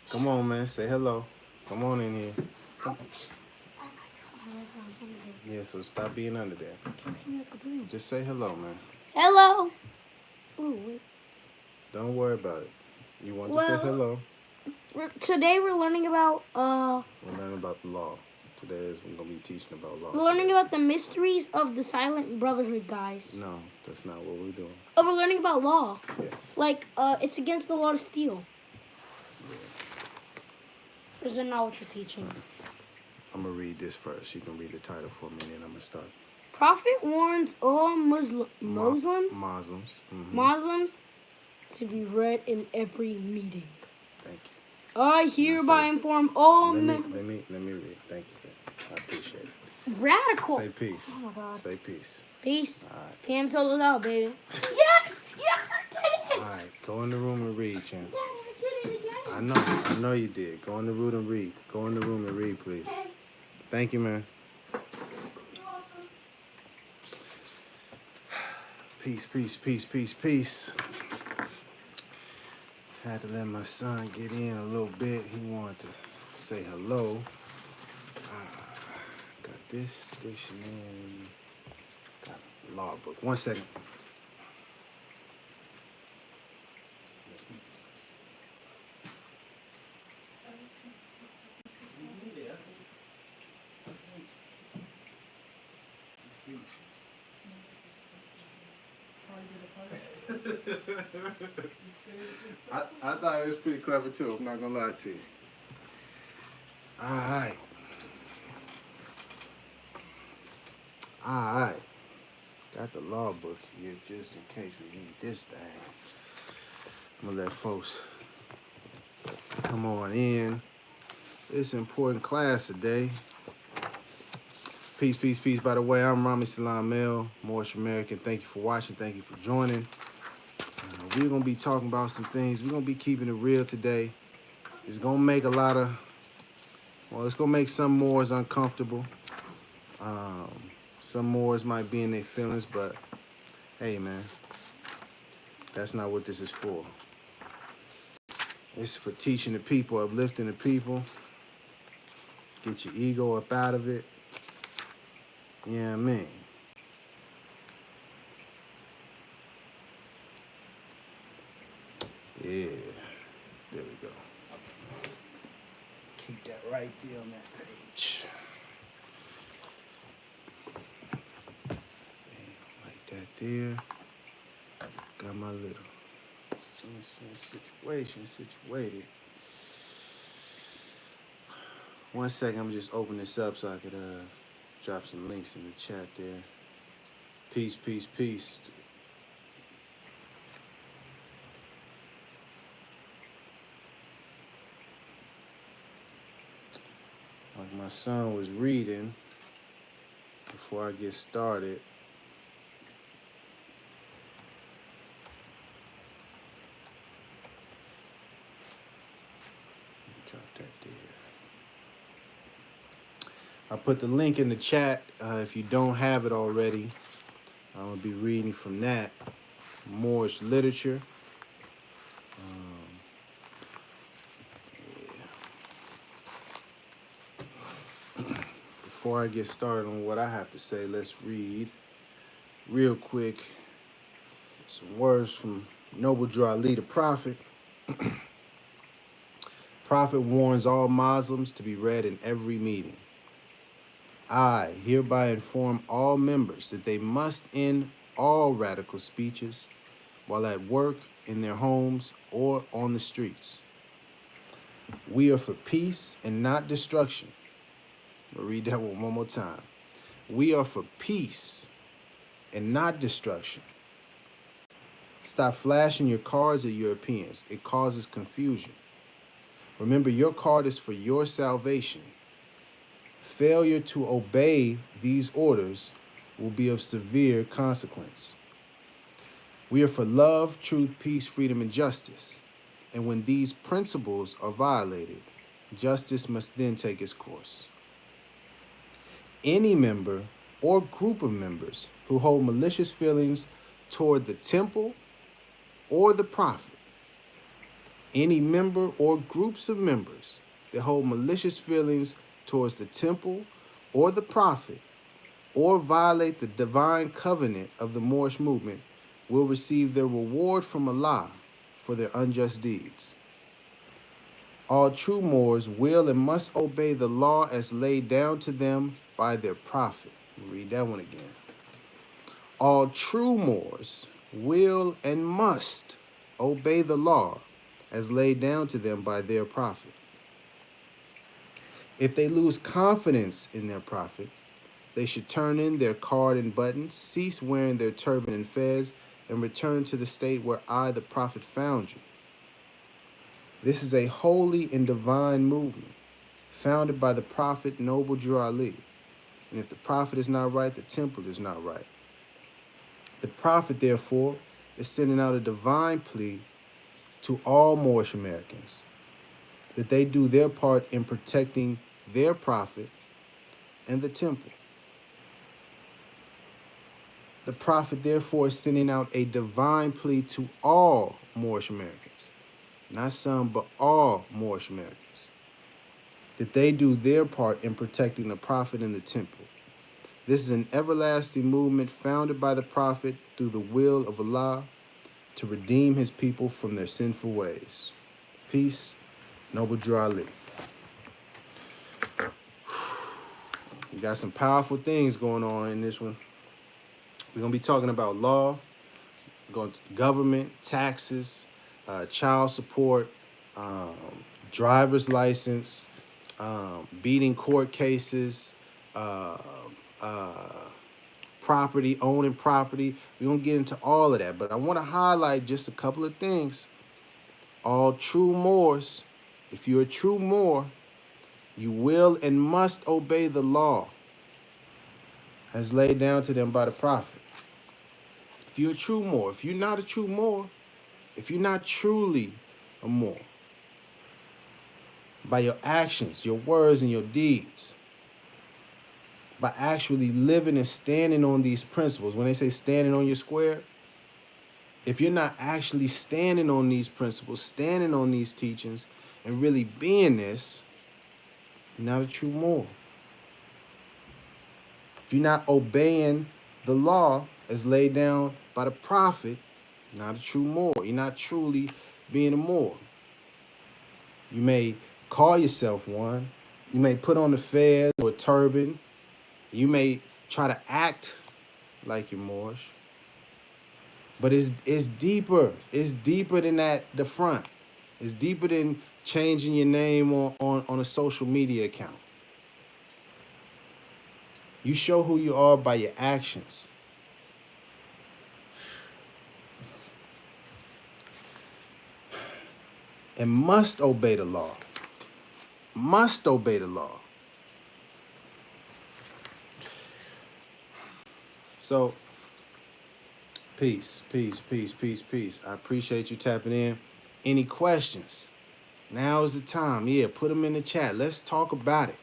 Come on, man. Say hello. Come on in here. Come. Yeah, so stop being under there. Just say hello, man. Hello. Ooh, wait. Don't worry about it. You want to say hello? Today we're learning about We're learning about the law. Today we're gonna be teaching about law. We're learning about the mysteries of the silent brotherhood, guys. No, that's not what we're doing. Oh, we're learning about law. Yes. Like, it's against the law to steal. Yeah. Is that not what you're teaching? I'm gonna read this first. You can read the title for me, and then I'm gonna start. Prophet warns all Muslims to be read in every meeting. Thank you. I hereby inform all members. Let me read. Thank you. I appreciate it. Radical. Say peace. Oh my God. Say peace. Peace. All right. Cancel it out, baby. Yes! Yes, I did it! All right. Go in the room and read, champ. Dad, I did it again. I know you did. Go in the room and read. Go in the room and read, please. Okay. Thank you, man. Peace, peace, peace, peace, peace. Had to let my son get in a little bit. He wanted to say hello. Got this dictionary. Got a law book. 1 second. I thought it was pretty clever too. I'm not gonna lie to you. All right. Got the law book here just in case we need this thing. I'm gonna let folks come on in. It's an important class today. Peace, peace, peace. By the way, I'm Rami Moorish American. Thank you for watching. Thank you for joining. We're going to be talking about some things. We're going to be keeping it real today. It's going to make it's going to make some Moors uncomfortable. Some Moors might be in their feelings, but hey, man, that's not what this is for. It's for teaching the people, uplifting the people. Get your ego up out of it. You know what I mean? Yeah, there we go. Keep that right there on that page. Like that there. Got my little situation situated. 1 second, I'm just opening this up so I could drop some links in the chat there. Peace, peace, peace. Like my son was reading before I get started. Drop that there. I put the link in the chat if you don't have it already. I'm going to be reading from that. Moorish Literature. Before I get started on what I have to say, let's read real quick some words from Noble Drew Ali, the Prophet. Prophet warns all Muslims to be read in every meeting. I hereby inform all members that they must end all radical speeches while at work, in their homes, or on the streets. We are for peace and not destruction. I'll read that one more time. We are for peace and not destruction. Stop flashing your cards at Europeans. It causes confusion. Remember, your card is for your salvation. Failure to obey these orders will be of severe consequence. We are for love, truth, peace, freedom, and justice. And when these principles are violated, justice must then take its course. Any member or group of members who hold malicious feelings toward the temple or the prophet Any member or groups of members that hold malicious feelings towards the temple or the prophet or violate the divine covenant of the Moorish movement will receive their reward from Allah for their unjust deeds. All true Moors will and must obey the law as laid down to them by their prophet. Read that one again. All true Moors will and must obey the law as laid down to them by their prophet. If they lose confidence in their prophet, they should turn in their card and buttons, cease wearing their turban and fez, and return to the state where I, the prophet, found you. This is a holy and divine movement, founded by the prophet Noble Drew Ali. And if the prophet is not right, the temple is not right. The prophet, therefore, is sending out a divine plea to all Moorish Americans that they do their part in protecting their prophet and the temple. The prophet, therefore, is sending out a divine plea to all Moorish Americans, not some, but all Moorish Americans, that they do their part in protecting the prophet and the temple. This is an everlasting movement founded by the prophet through the will of Allah to redeem his people from their sinful ways. Peace, Noble Drew Ali. We got some powerful things going on in this one. We're going to be talking about law, going to government, taxes, child support, driver's license, beating court cases, property, owning property. We're going to get into all of that, but I want to highlight just a couple of things. All true Moors, if you're a true Moor, you will and must obey the law as laid down to them by the prophet. If you're a true Moor, if you're not a true Moor, if you're not truly a Moor, by your actions, your words, and your deeds, by actually living and standing on these principles. When they say standing on your square, if you're not actually standing on these principles, standing on these teachings, and really being this, you're not a true Moor. If you're not obeying the law as laid down by the prophet, you're not a true Moor. You're not truly being a Moor. You may call yourself one. You may put on a fez or a turban. You may try to act like you're Moorish. But it's deeper. It's deeper than that, the front. It's deeper than changing your name on a social media account. You show who you are by your actions. And must obey the law. Must obey the law. So, peace, peace, peace, peace, peace. I appreciate you tapping in. Any questions? Now is the time. Yeah, put them in the chat. Let's talk about it.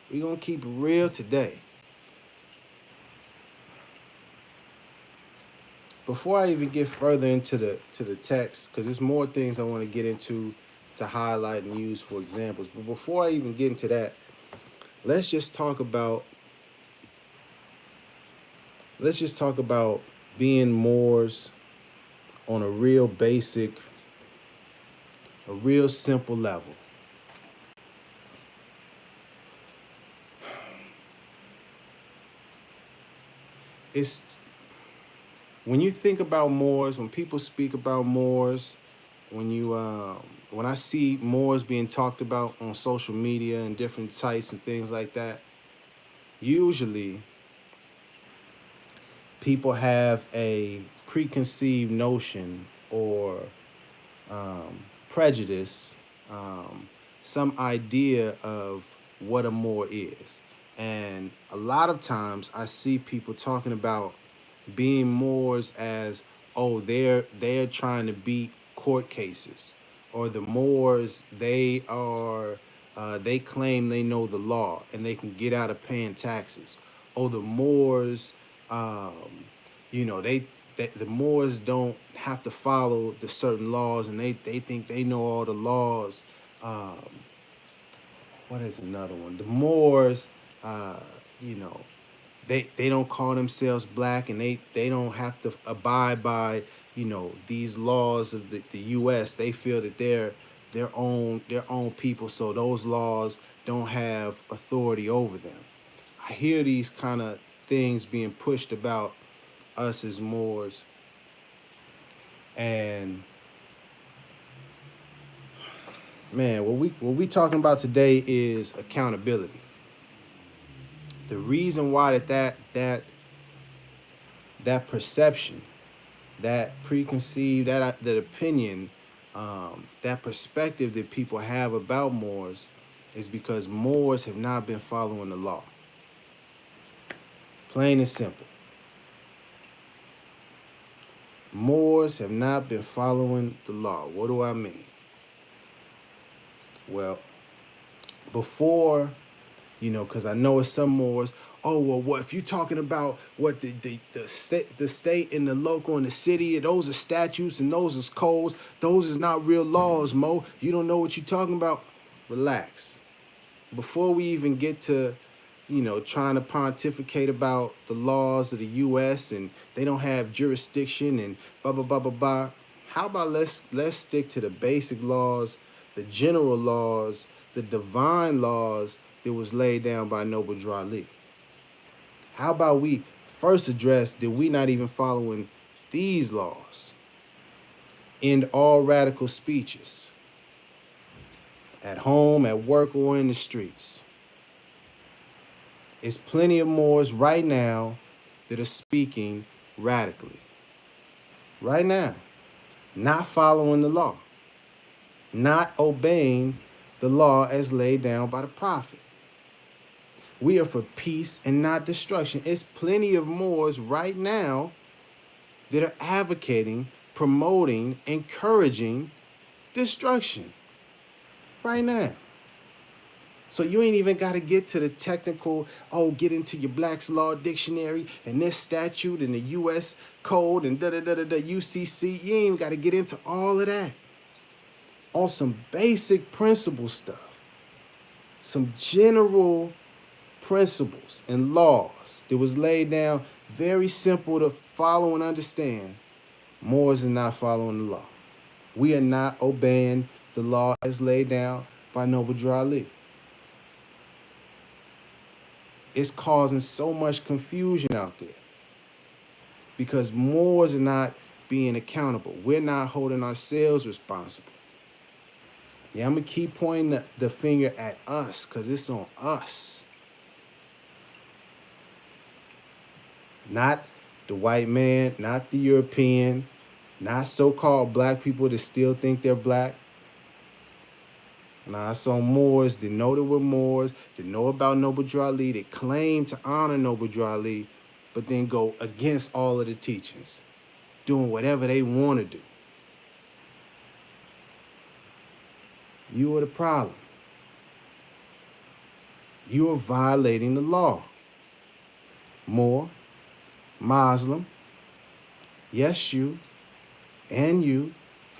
We're going to keep it real today. Before I even get further into the text, because there's more things I want to get into to highlight and use for examples. But before I even get into that, let's just talk about being Moors on a real basic, a real simple level. It's when you think about Moors, when people speak about Moors, when I see Moors being talked about on social media and different sites and things like that, usually people have a preconceived notion or prejudice, some idea of what a Moor is. And a lot of times I see people talking about being Moors as, oh, they're trying to beat court cases, or the Moors, they claim they know the law and they can get out of paying taxes. Oh, the Moors, the Moors don't have to follow the certain laws, and they think they know all the laws. Um, what is another one? The Moors, uh, you know, they don't call themselves black, and they don't have to abide by these laws of the U.S. They feel that they're their own people, so those laws don't have authority over them. I hear these kind of things being pushed about us as Moors, and man, what we talking about today is accountability. The reason why that perception, that preconceived, that opinion, that perspective that people have about Moors is because Moors have not been following the law. Plain and simple. Moors have not been following the law. What do I mean? Well, before, because I know it's some Moors. Oh well, what if you're talking about what the state and the local and the city? Those are statutes and those is codes. Those is not real laws, Mo. You don't know what you're talking about. Relax. Before we even get to, trying to pontificate about the laws of the U.S. and they don't have jurisdiction and blah blah blah blah blah. How about let's stick to the basic laws, the general laws, the divine laws that was laid down by Noble Drew Ali. How about we first address that we not even following these laws? End all radical speeches at home, at work, or in the streets. It's plenty of Moors right now that are speaking radically. Right now. Not following the law. Not obeying the law as laid down by the prophet. We are for peace and not destruction. It's plenty of Moors right now that are advocating, promoting, encouraging destruction. Right now. So you ain't even got to get to the technical, get into your Black's Law Dictionary and this statute and the U.S. Code and da-da-da-da-da UCC. You ain't even got to get into all of that. On some basic principle stuff. Some general principles and laws that was laid down, very simple to follow and understand. Moors are not following the law. We are not obeying the law as laid down by Noble Drew Ali. It's causing so much confusion out there because Moors are not being accountable. We're not holding ourselves responsible. Yeah, I'm going to keep pointing the finger at us because it's on us. Not the white man, not the European, not so-called black people that still think they're black. Nah, it's on Moors that know that we're Moors, that know about Noble Drew Ali, that claim to honor Noble Drew Ali, but then go against all of the teachings, doing whatever they want to do. You are the problem. You are violating the law. Moor, Muslim, yes, you, and you,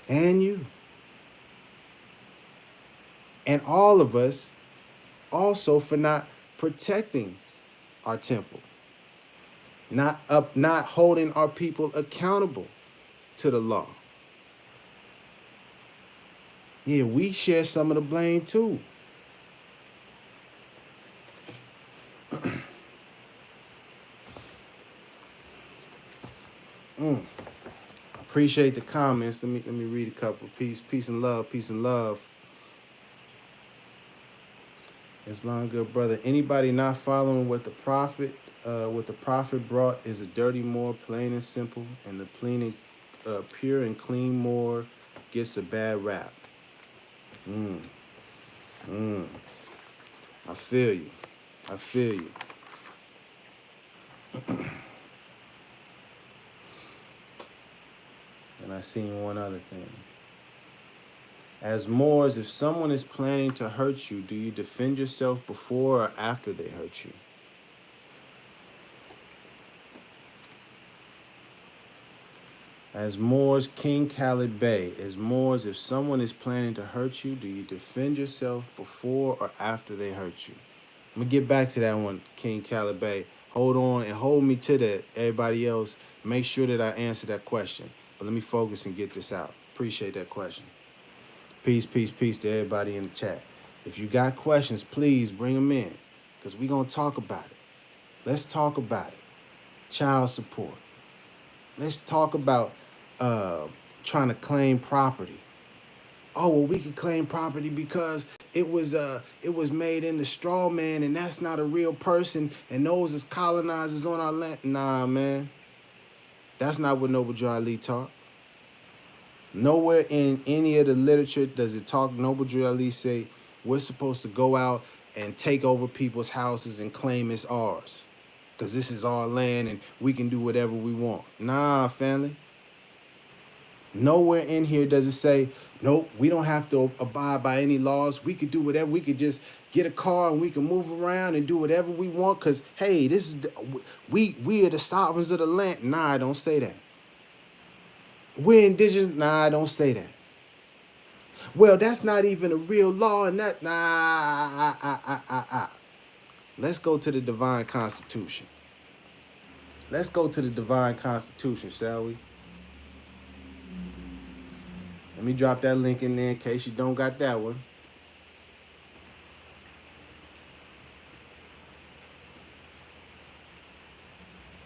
and you. And all of us also for not protecting our temple, not holding our people accountable to the law. Yeah, we share some of the blame too. Appreciate the comments. Let me read a couple. Peace and love. Peace and love. Islam, good brother. Anybody not following what the prophet brought is a dirty Moor, plain and simple, and the pure and clean Moor gets a bad rap. I feel you. I feel you. And I seen one other thing. As Moors, if someone is planning to hurt you, do you defend yourself before or after they hurt you? As Moors, King Khalid Bey. As Moors, if someone is planning to hurt you, do you defend yourself before or after they hurt you? I'm going to get back to that one, King Khalid Bey. Hold on and hold me to that. Everybody else, make sure that I answer that question. But let me focus and get this out. Appreciate that question. Peace, peace, peace to everybody in the chat. If you got questions, please bring them in because we're going to talk about it. Let's talk about it. Child support. Let's talk about trying to claim property. Oh, well, we can claim property because it was made in the straw man, and that's not a real person, and those is colonizers on our land. Nah, man. That's not what Noble Drew Ali taught. Nowhere in any of the literature does it talk. Noble Drew Ali say we're supposed to go out and take over people's houses and claim it's ours because this is our land and we can do whatever we want. Nah, family. Nowhere in here does it say, nope, we don't have to abide by any laws. We could do whatever. We could just get a car and we can move around and do whatever we want because, hey, this is we are the sovereigns of the land. Nah, I don't say that. We're indigenous. Nah, I don't say that. Well, that's not even a real law and that, Let's go to the Divine Constitution. Let's go to the Divine Constitution, shall we? Let me drop that link in there in case you don't got that one.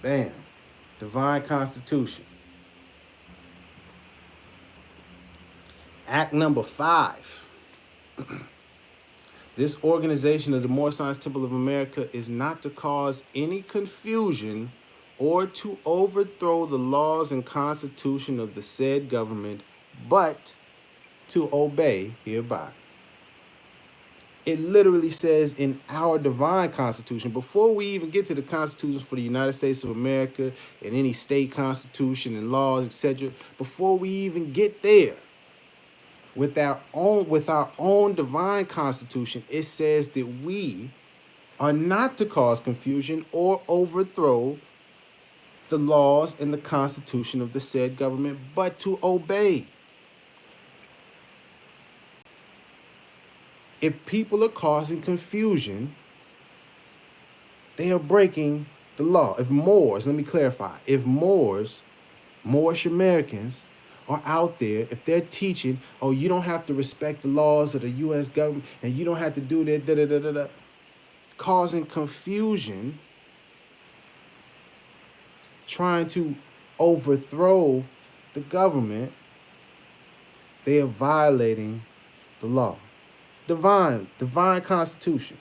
Bam. Divine Constitution. Act number 5. This organization of the Moorish Temple of America is not to cause any confusion or to overthrow the laws and constitution of the said government, but to obey hereby. It literally says in our divine constitution, before we even get to the constitutions for the United States of America and any state constitution and laws, etc., before we even get there, with our own divine constitution, it says that we are not to cause confusion or overthrow the laws and the constitution of the said government, but to obey. If people are causing confusion, they are breaking the law. If Moors, let me clarify, if Moors, Moorish Americans, are out there, if they're teaching, oh, you don't have to respect the laws of the U.S. government and you don't have to do that, causing confusion, trying to overthrow the government, they are violating the law. Divine Constitution.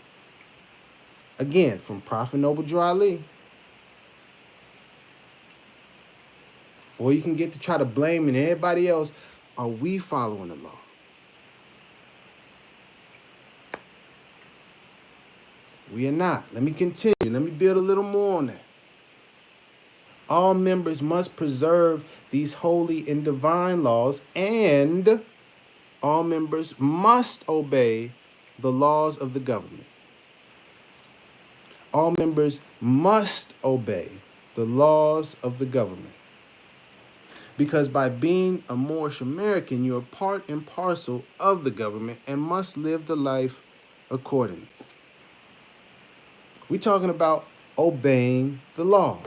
Again, from Prophet Noble Drew Ali. Before you can get to try to blame and everybody else, are we following the law? We are not. Let me continue. Let me build a little more on that. All members must preserve these holy and divine laws, and all members must obey the laws of the government. All members must obey the laws of the government. Because by being a Moorish American, you're part and parcel of the government and must live the life accordingly. We're talking about obeying the law.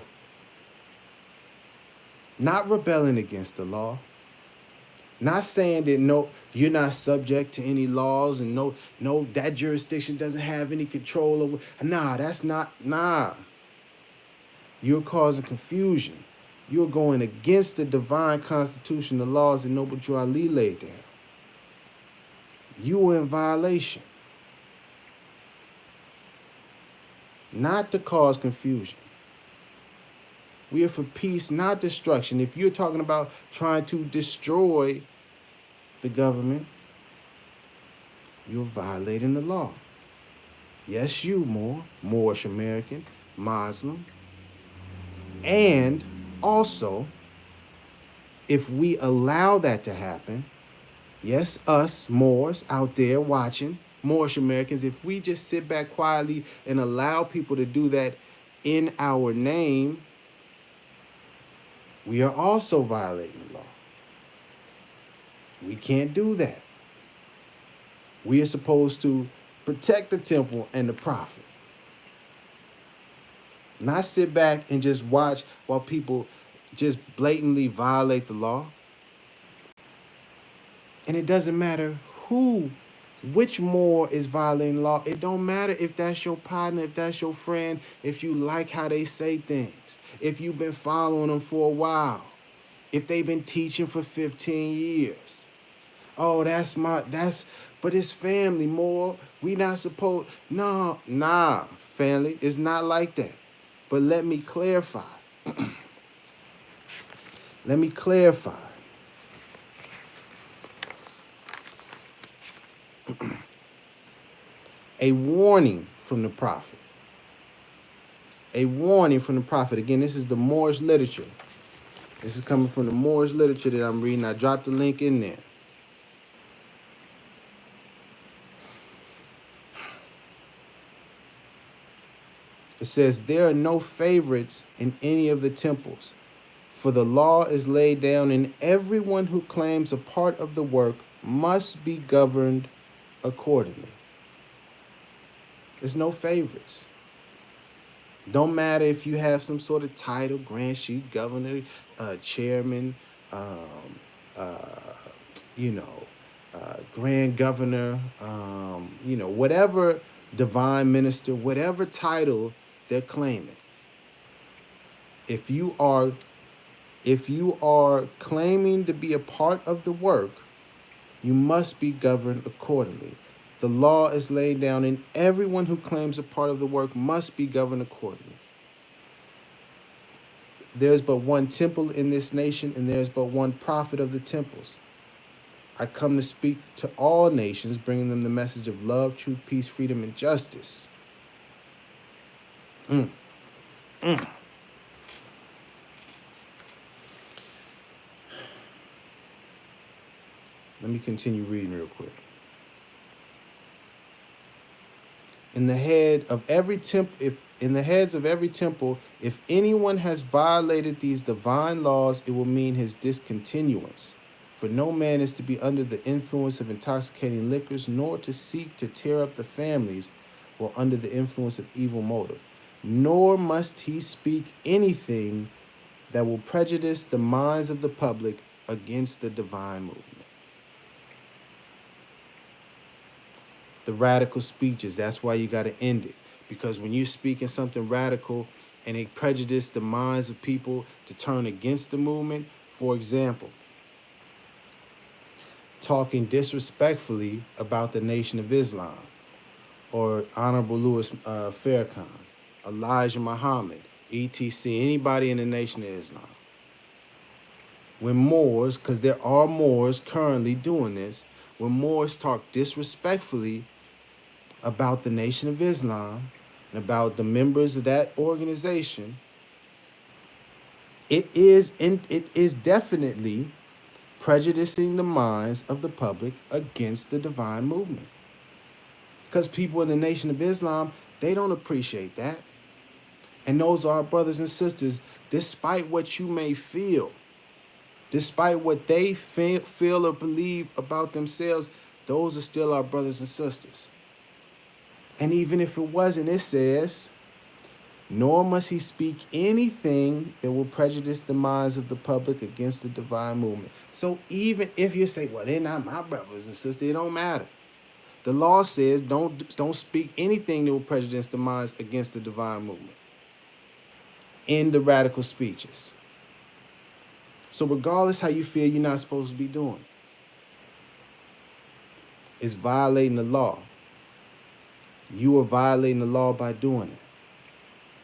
Not rebelling against the law. Not saying that no, you're not subject to any laws and no, that jurisdiction doesn't have any control over. Nah, that's not, nah. You're causing confusion. You're going against the divine constitution, the laws that Noble Drew Ali laid down. You are in violation. Not to cause confusion. We are for peace, not destruction. If you're talking about trying to destroy the government, you're violating the law. Yes, you, Moorish American, Muslim. And also, if we allow that to happen, yes, us Moors out there watching, Moorish Americans, if we just sit back quietly and allow people to do that in our name, we are also violating the law. We can't do that. We are supposed to protect the temple and the prophet, not sit back and just watch while people just blatantly violate the law. And it doesn't matter which Moor is violating law. It don't matter if that's your partner, if that's your friend, if you like how they say things, if you've been following them for a while, if they've been teaching for 15 years. Oh, but it's family, Moor. We not supposed, nah, family. It's not like that. But let me clarify. Let me clarify. A warning from the prophet. A warning from the prophet. Again, this is the Moorish literature. This is coming from the Moorish literature that I'm reading. I dropped the link in there. It says, there are no favorites in any of the temples, for the law is laid down, and everyone who claims a part of the work must be governed accordingly. There's no favorites. Don't matter if you have some sort of title, Grand Sheik, Governor, Chairman, uh, Grand Governor, whatever Divine Minister, whatever title they're claiming. If you are claiming to be a part of the work, you must be governed accordingly. The law is laid down, and everyone who claims a part of the work must be governed accordingly. There's but one temple in this nation, and there's but one prophet of the temples. I come to speak to all nations, bringing them the message of love, truth, peace, freedom, and justice. Let me continue reading real quick. In the heads of every temple, if anyone has violated these divine laws, it will mean his discontinuance. For no man is to be under the influence of intoxicating liquors, nor to seek to tear up the families while under the influence of evil motive. Nor must he speak anything that will prejudice the minds of the public against the divine movement. The radical speeches, that's why you got to end it. Because when you're speaking something radical and it prejudices the minds of people to turn against the movement, for example, talking disrespectfully about the Nation of Islam, or Honorable Louis Farrakhan, Elijah Muhammad, etc., anybody in the Nation of Islam. When Moors, because there are Moors currently doing this, when Moors talk disrespectfully about the Nation of Islam and about the members of that organization, it is definitely prejudicing the minds of the public against the divine movement. Because people in the Nation of Islam, they don't appreciate that. And those are our brothers and sisters, despite what you may feel, despite what they feel or believe about themselves, those are still our brothers and sisters. And even if it wasn't, it says, nor must he speak anything that will prejudice the minds of the public against the divine movement. So even if you say, well, they're not my brothers and sisters, it don't matter. The law says don't speak anything that will prejudice the minds against the divine movement in the radical speeches. So regardless how you feel, you're not supposed to be doing it. It's violating the law. You are violating the law by doing it.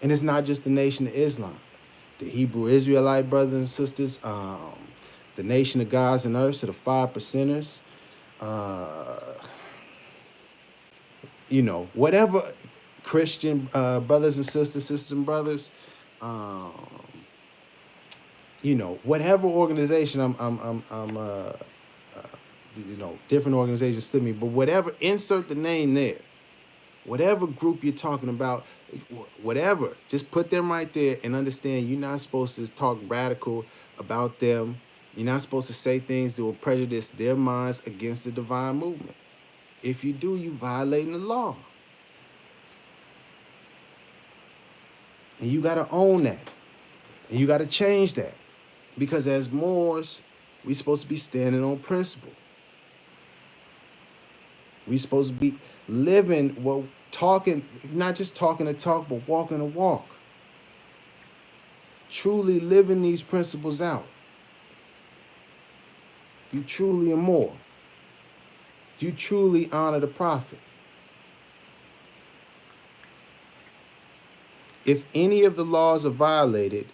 And it's not just the Nation of Islam. The Hebrew Israelite brothers and sisters, the Nation of Gods and Earth, so the 5%ers, whatever Christian brothers and sisters and brothers, whatever organization different organizations to me, but whatever, insert the name there. Whatever group you're talking about, whatever, just put them right there and understand you're not supposed to talk radical about them. You're not supposed to say things that will prejudice their minds against the divine movement. If you do, you violating the law. And you got to own that. And you got to change that. Because as Moors, we supposed to be standing on principle. We supposed to be living, well, talking, not just talking the talk, but walking the walk. Truly living these principles out. You truly are more. You truly honor the prophet. If any of the laws are violated,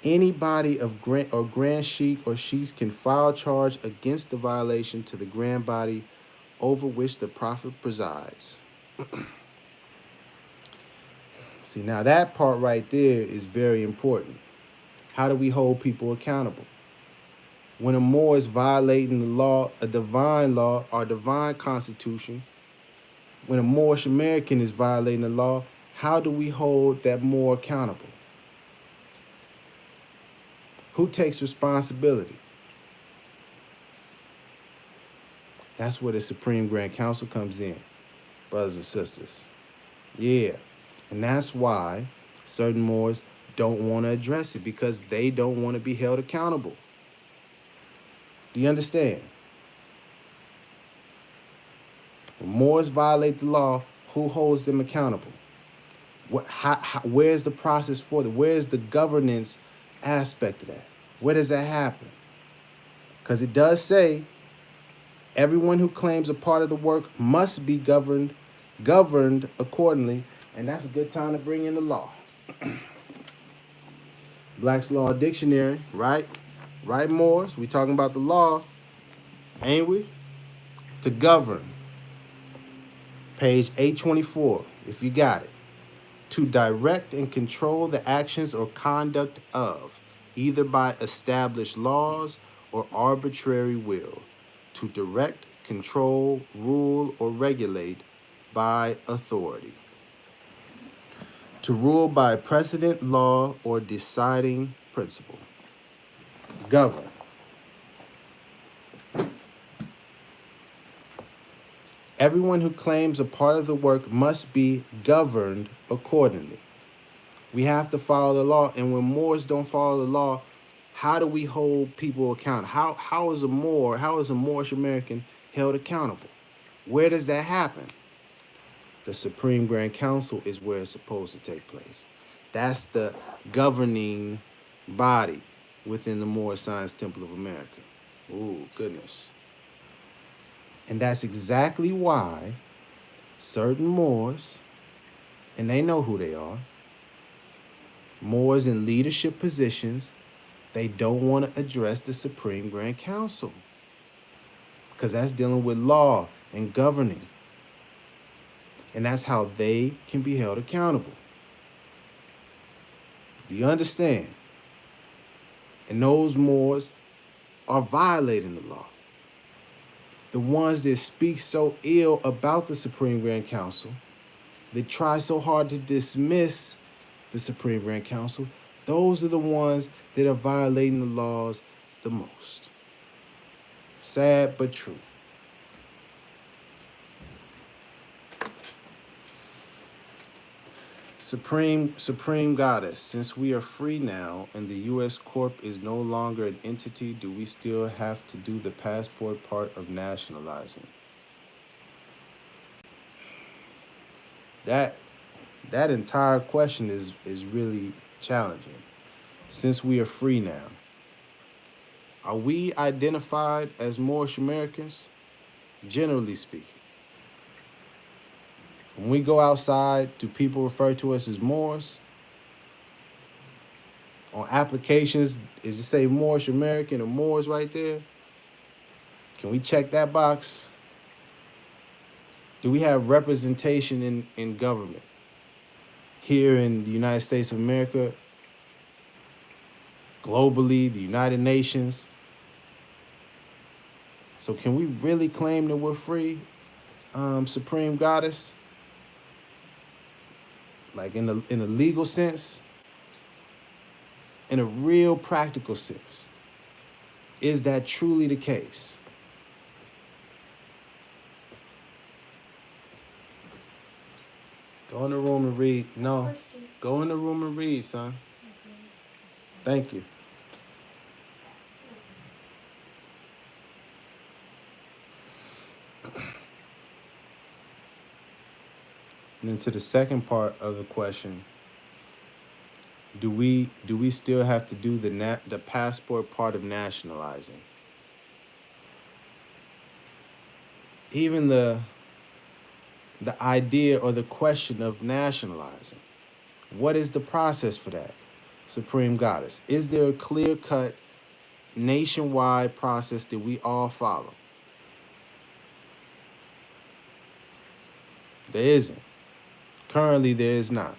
anybody of grand sheik or sheiks can file charge against the violation to the grand body over which the prophet presides. See, now that part right there is very important. How do we hold people accountable? When a Moor is violating the law, a divine law, our divine constitution, when a Moorish American is violating the law, how do we hold that Moor accountable? Who takes responsibility? That's where the Supreme Grand Council comes in, brothers and sisters. Yeah. And that's why certain Moors don't want to address it, because they don't want to be held accountable. Do you understand? When Moors violate the law, who holds them accountable? Where's the process for that? Where's the governance aspect of that? Where does that happen? Because it does say everyone who claims a part of the work must be governed accordingly, and that's a good time to bring in the law. Black's Law Dictionary, right? Right, Moors? We talking about the law, ain't we? To govern. Page 824, if you got it. To direct and control the actions or conduct of, either by established laws or arbitrary will. To direct, control, rule, or regulate by authority. To rule by precedent, law, or deciding principle. Govern. Everyone who claims a part of the work must be governed accordingly. We have to follow the law, and when Moors don't follow the law, how do we hold people accountable? How is a Moorish American held accountable? Where does that happen? The Supreme Grand Council is where it's supposed to take place. That's the governing body within the Moorish Science Temple of America. Ooh, goodness. And that's exactly why certain Moors, and they know who they are, Moors in leadership positions, they don't want to address the Supreme Grand Council, because that's dealing with law and governing. And that's how they can be held accountable. Do you understand? And those Moors are violating the law. The ones that speak so ill about the Supreme Grand Council, they try so hard to dismiss the Supreme Grand Council, those are the ones that are violating the laws the most. Sad but true. Supreme Goddess, since we are free now and the U.S. Corp is no longer an entity, do we still have to do the passport part of nationalizing? That entire question is really challenging. Since we are free now, are we identified as Moorish Americans? Generally speaking. When we go outside, do people refer to us as Moors? On applications, is it say Moorish American or Moors right there? Can we check that box? Do we have representation in government? Here in the United States of America, globally, the United Nations. So can we really claim that we're free, Supreme Goddess? Like in a legal sense? in a real practical sense. Is that truly the case? Go in the room and read. No. Go in the room and read, son. Thank you. And then to the second part of the question, do we still have to do the passport part of nationalizing? Even the idea or the question of nationalizing. What is the process for that, Supreme Goddess? Is there a clear-cut nationwide process that we all follow? There isn't. Currently, there is not.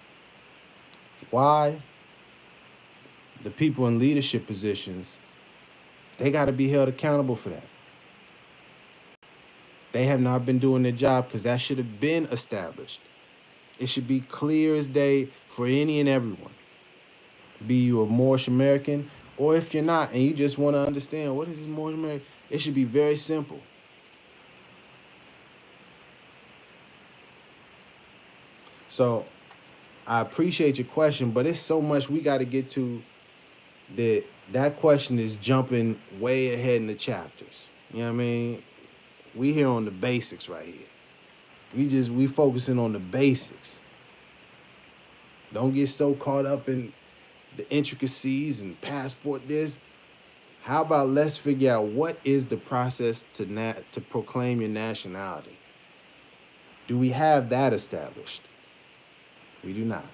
Why? The people in leadership positions, they got to be held accountable for that. They have not been doing their job because that should have been established. It should be clear as day for any and everyone. Be you a Moorish American, or if you're not and you just want to understand what is this Moorish American, it should be very simple. So I appreciate your question, but it's so much we got to get to that question is jumping way ahead in the chapters. You know what I mean? We here on the basics right here. We focusing on the basics. Don't get so caught up in the intricacies and passport this. How about let's figure out what is the process to proclaim your nationality? Do we have that established? We do not.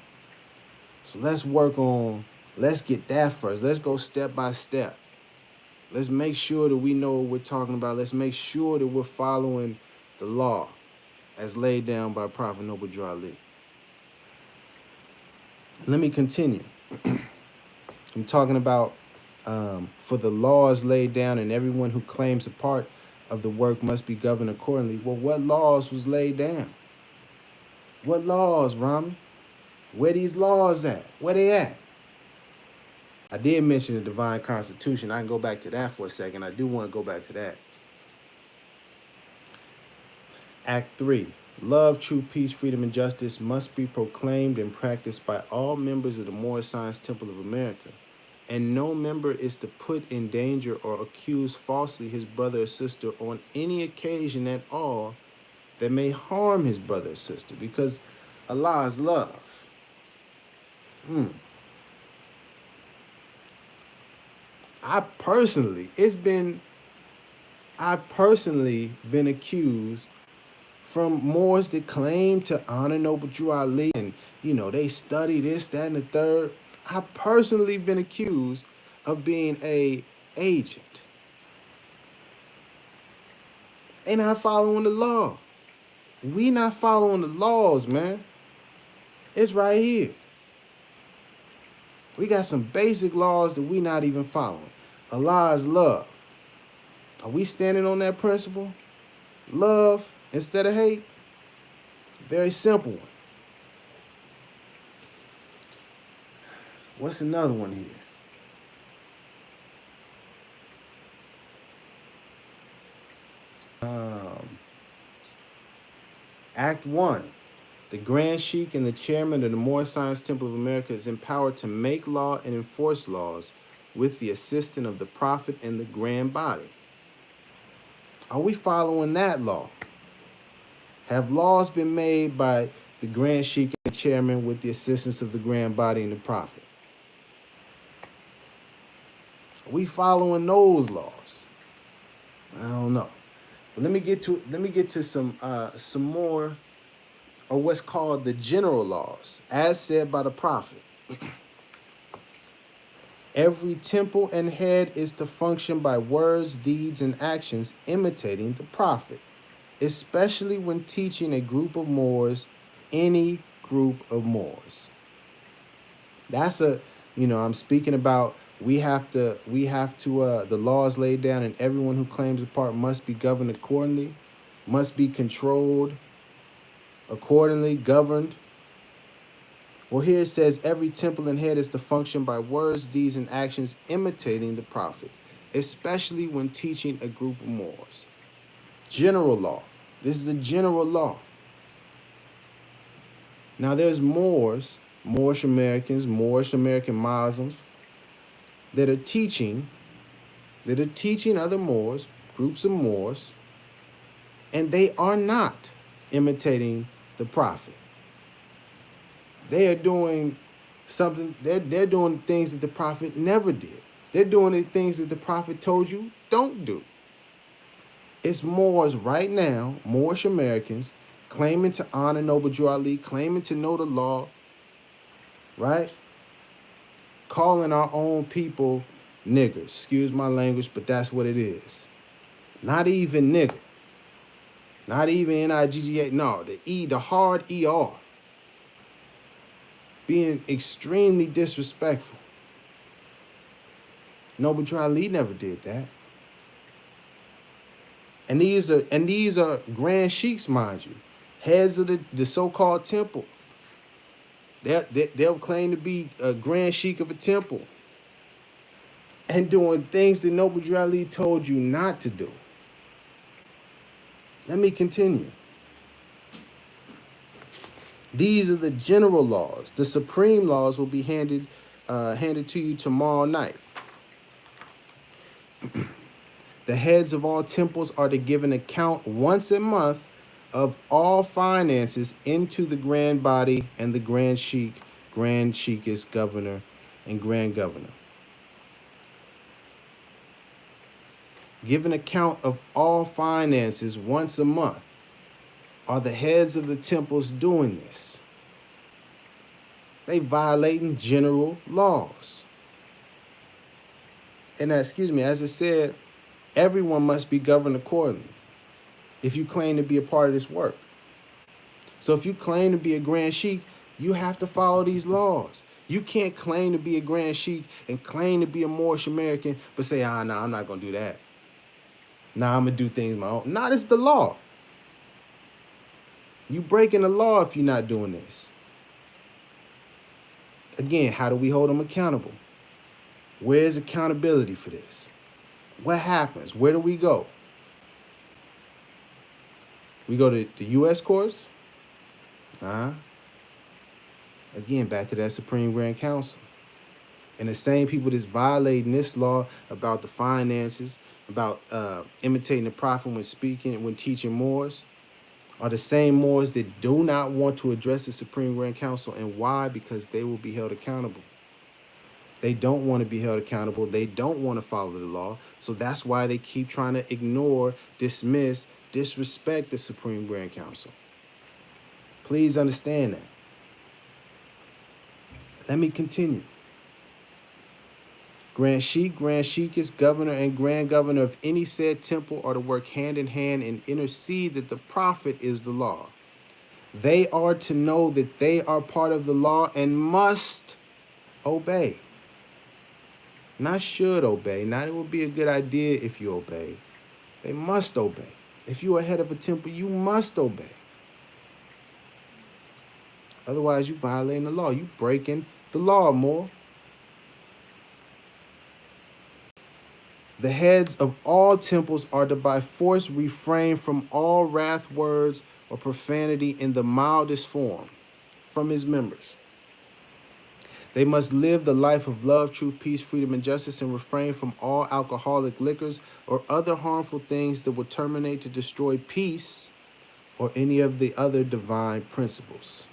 So let's get that first. Let's go step by step. Let's make sure that we know what we're talking about. Let's make sure that we're following the law as laid down by Prophet Noble Drew Ali. Let me continue. I'm talking about for the laws laid down, and everyone who claims a part of the work must be governed accordingly. Well, what laws was laid down? What laws, Rami? Where these laws at? Where they at? I did mention the Divine Constitution. I can go back to that for a second. I do want to go back to that. Act 3. Love, truth, peace, freedom, and justice must be proclaimed and practiced by all members of the Moorish Science Temple of America, and no member is to put in danger or accuse falsely his brother or sister on any occasion at all that may harm his brother or sister, because Allah is love. I've personally been accused from Moors that claim to honor Noble Drew Ali, and they study this, that, and the third. I've personally been accused of being a agent. They not following the law. We not following the laws, man. It's right here. We got some basic laws that we not even following. Allah is love. Are we standing on that principle? Love instead of hate? Very simple one. What's another one here? Act 1. The Grand Sheik and the chairman of the Moorish Science Temple of America is empowered to make law and enforce laws with the assistance of the Prophet and the Grand Body. Are we following that law? Have laws been made by the Grand Sheik and the chairman with the assistance of the Grand Body and the Prophet? Are we following those laws? I don't know. But let me get to some more, or what's called the general laws, as said by the Prophet. Every temple and head is to function by words, deeds, and actions imitating the Prophet, especially when teaching a group of Moors, any group of Moors. That's I'm speaking about we have to the laws laid down, and everyone who claims a part must be governed accordingly, must be controlled accordingly, governed Well, here it says every temple and head is to function by words, deeds, and actions imitating the prophet, especially when teaching a group of Moors. General law. This is a general law. Now there's Moors, Moorish Americans, Moorish American Muslims that are teaching other Moors, groups of Moors, and they are not imitating the prophet. They are doing something, they're doing things that the prophet never did. They're doing the things that the prophet told you don't do. It's Moors right now, Moorish Americans, claiming to honor Noble Drew Ali, claiming to know the law, right? Calling our own people niggers. Excuse my language, but that's what it is. Not even nigger. Not even N-I-G-G-A. No, the E, the hard ER. Being extremely disrespectful. Noble Drew Ali never did that. And these are grand sheiks, mind you, heads of the so-called temple. They'll claim to be a grand sheik of a temple and doing things that Noble Drew Ali told you not to do. Let me continue. These are the general laws. The supreme laws will be handed to you tomorrow night. The heads of all temples are to give an account once a month of all finances into the grand body and the grand sheik is governor, and grand governor. Give an account of all finances once a month. Are the heads of the temples doing this? They violating general laws. And as it said, everyone must be governed accordingly if you claim to be a part of this work. So if you claim to be a grand sheik, you have to follow these laws. You can't claim to be a grand sheik and claim to be a Moorish American, but say, no, I'm not going to do that. I'm going to do things my own. No, this is the law. You breaking the law if you're not doing this. Again, how do we hold them accountable? Where's accountability for this? What happens? Where do we go? We go to the U.S. courts? Again, back to that Supreme Grand Council. And the same people that's violating this law about the finances, about imitating the prophet when speaking and when teaching Moors, are the same Moors that do not want to address the Supreme Grand Council. And why? Because they will be held accountable. They don't want to be held accountable. They don't want to follow the law. So that's why they keep trying to ignore, dismiss, disrespect the Supreme Grand Council. Please understand that. Let me continue. Grand Sheikess, governor, and grand governor of any said temple are to work hand in hand and intercede that the prophet is the law. They are to know that they are part of the law and must obey. Not should obey. Not it would be a good idea if you obey. They must obey. If you are head of a temple, you must obey. Otherwise, you violating the law. You breaking the law more. The heads of all temples are to by force refrain from all wrath words or profanity in the mildest form from his members. They must live the life of love, truth, peace, freedom, and justice, and refrain from all alcoholic liquors or other harmful things that would terminate to destroy peace or any of the other divine principles.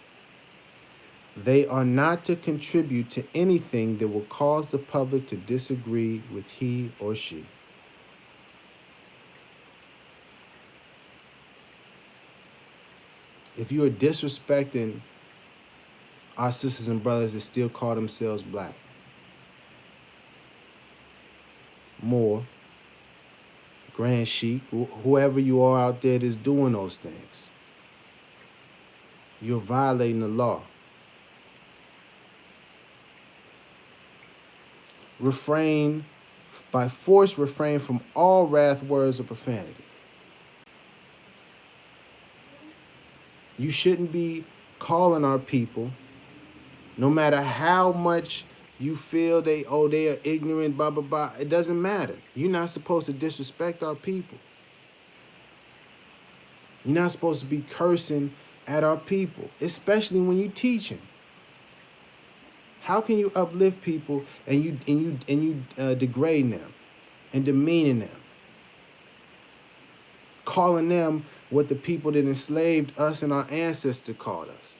They are not to contribute to anything that will cause the public to disagree with he or she. If you are disrespecting our sisters and brothers that still call themselves black, Moor, Grand Sheik, whoever you are out there that's doing those things, you're violating the law. Refrain from all wrath, words, or profanity. You shouldn't be calling our people No matter how much you feel they are ignorant, blah blah blah, it doesn't matter. You're not supposed to disrespect our people. You're not supposed to be cursing at our people, especially when you're teaching. How can you uplift people and you degrading them and demeaning them, calling them what the people that enslaved us and our ancestors called us?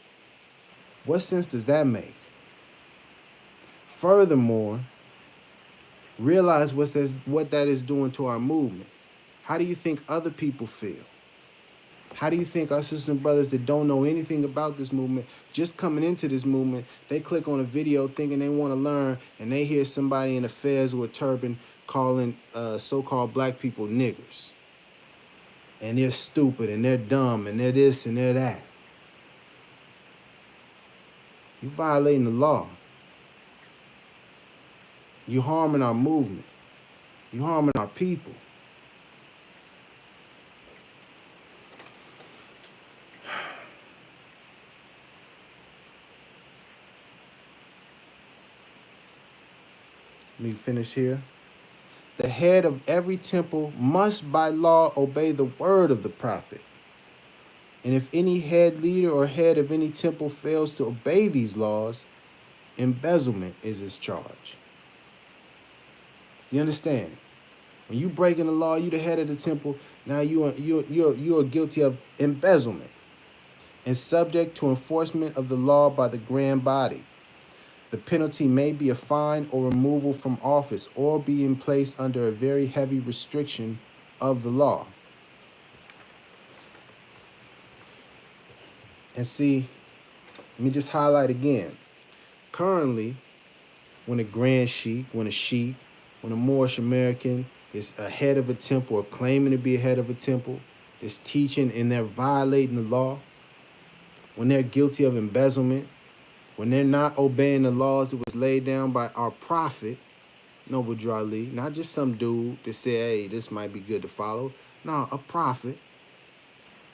What sense does that make? Furthermore, realize what that is doing to our movement. How do you think other people feel? How do you think our sisters and brothers that don't know anything about this movement, just coming into this movement, they click on a video thinking they want to learn, and they hear somebody in a fez with a turban calling so-called black people niggers. And they're stupid, and they're dumb, and they're this, and they're that. You're violating the law. You're harming our movement. You're harming our people. Let me finish here. The head of every temple must by law obey the word of the prophet. And if any head leader or head of any temple fails to obey these laws, embezzlement is his charge. You understand? When you breaking the law, you the head of the temple. Now you are guilty of embezzlement and subject to enforcement of the law by the grand body. The penalty may be a fine or removal from office or being placed under a very heavy restriction of the law. And see, let me just highlight again. Currently, when a grand sheik, when a Moorish American is a head of a temple or claiming to be a head of a temple, is teaching and they're violating the law, when they're guilty of embezzlement, when they're not obeying the laws that was laid down by our prophet, Noble Drew Ali, not just some dude that said, hey, this might be good to follow. No, a prophet,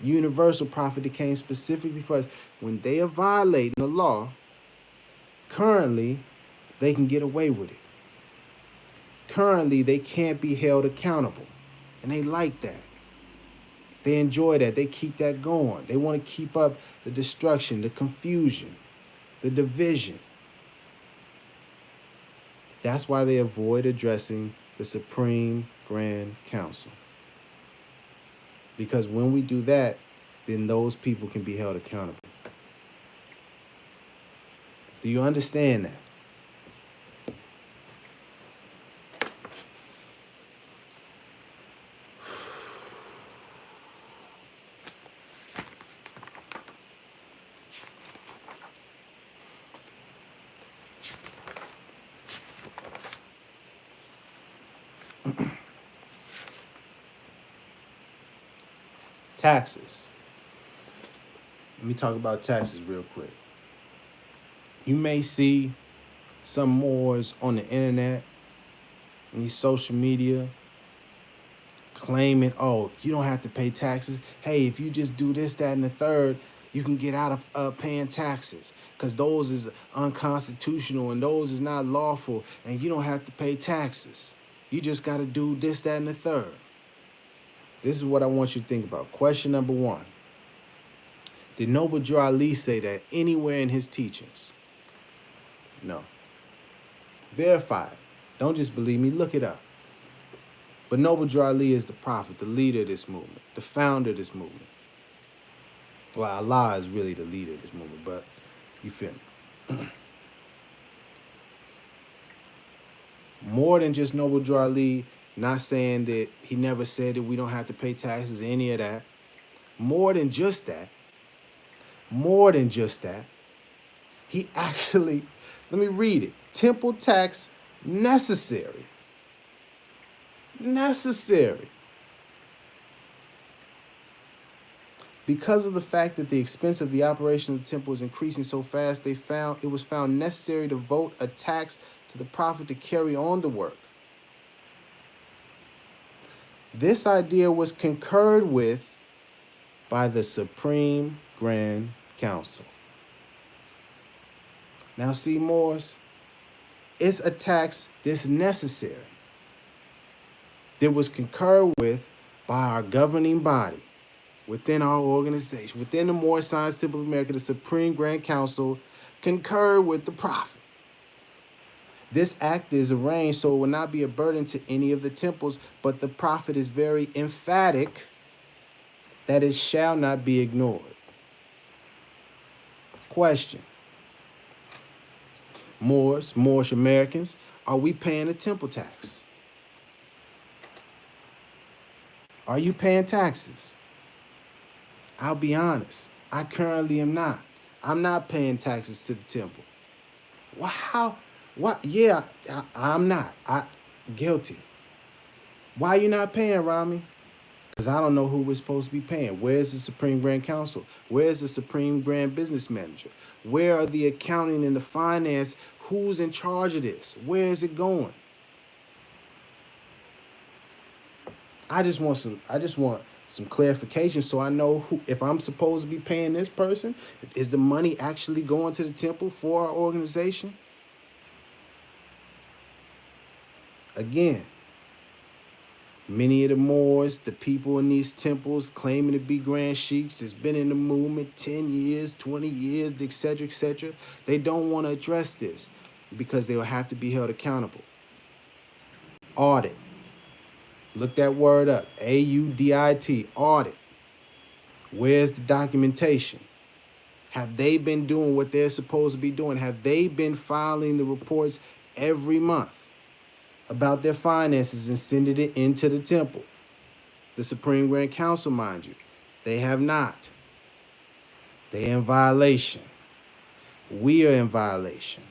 universal prophet that came specifically for us. When they are violating the law, currently, they can get away with it. Currently, they can't be held accountable. And they like that. They enjoy that. They keep that going. They want to keep up the destruction, the confusion, the division. That's why they avoid addressing the Supreme Grand Council. Because when we do that, then those people can be held accountable. Do you understand that? Taxes. Let me talk about taxes real quick. You may see some Moors on the internet, and these social media, claiming, oh, you don't have to pay taxes. Hey, if you just do this, that, and the third, you can get out of paying taxes because those is unconstitutional and those is not lawful, and you don't have to pay taxes. You just got to do this, that, and the third. This is what I want you to think about. Question number one. Did Noble Drew Ali say that anywhere in his teachings? No. Verify it. Don't just believe me. Look it up. But Noble Drew Ali is the prophet, the leader of this movement, the founder of this movement. Well, Allah is really the leader of this movement, but you feel me. More than just Noble Drew Ali not saying that he never said that we don't have to pay taxes, any of that. More than just that, he actually, let me read it. Temple tax necessary. Because of the fact that the expense of the operation of the temple is increasing so fast, it was found necessary to vote a tax to the prophet to carry on the work. This idea was concurred with by the Supreme Grand Council. Now, see, Moors, it's a tax that's necessary, that was concurred with by our governing body within our organization, within the Moorish Science Temple of America, the Supreme Grand Council concurred with the Prophet. This act is arranged so it will not be a burden to any of the temples, but the Prophet is very emphatic that it shall not be ignored. Question: Moorish Americans, are we paying the temple tax? Are you paying taxes? I'll be honest, I currently am not. I'm not paying taxes to the temple. Well, how? What? Yeah, I'm not. Guilty. Why you not paying, Rami? Because I don't know who we're supposed to be paying. Where's the Supreme Grand Council? Where's the Supreme Grand Business Manager? Where are the accounting and the finance? Who's in charge of this? Where is it going? I just want some clarification so I know who, if I'm supposed to be paying this person, is the money actually going to the temple for our organization? Again, many of the Moors, the people in these temples claiming to be Grand Sheiks that's been in the movement 10 years, 20 years, etc., they don't want to address this because they will have to be held accountable. Audit. Look that word up. AUDIT. Audit. Where's the documentation? Have they been doing what they're supposed to be doing? Have they been filing the reports every month about their finances and sending it into the temple? The Supreme Grand Council, mind you, they have not. They're in violation. We are in violation.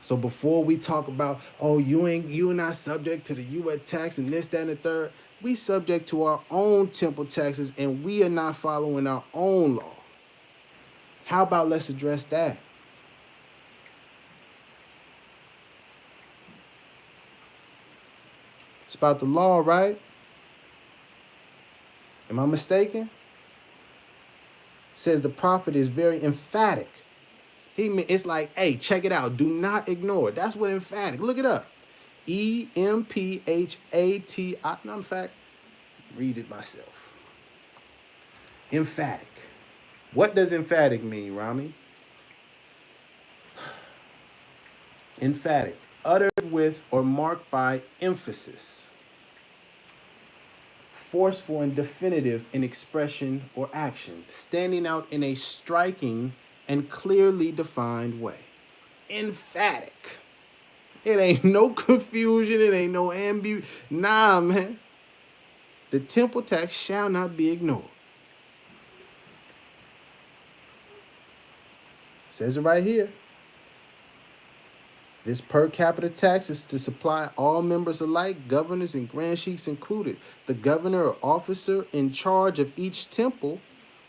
So before we talk about, oh, you are not subject to the U.S. tax and this, that, and the third, we subject to our own temple taxes and we are not following our own law. How about let's address that? It's about the law, right? Am I mistaken? Says the Prophet is very emphatic. It's like, hey, check it out. Do not ignore it. That's what emphatic. Look it up. EMPHATI. No, in fact, read it myself. Emphatic. What does emphatic mean, Rami? Emphatic. Uttered with or marked by emphasis. Forceful and definitive in expression or action. Standing out in a striking and clearly defined way. Emphatic. It ain't no confusion. It ain't no ambiguity. Nah, man. The temple tax shall not be ignored. It says it right here. This per capita tax is to supply all members alike, governors and grand sheiks included. The governor or officer in charge of each temple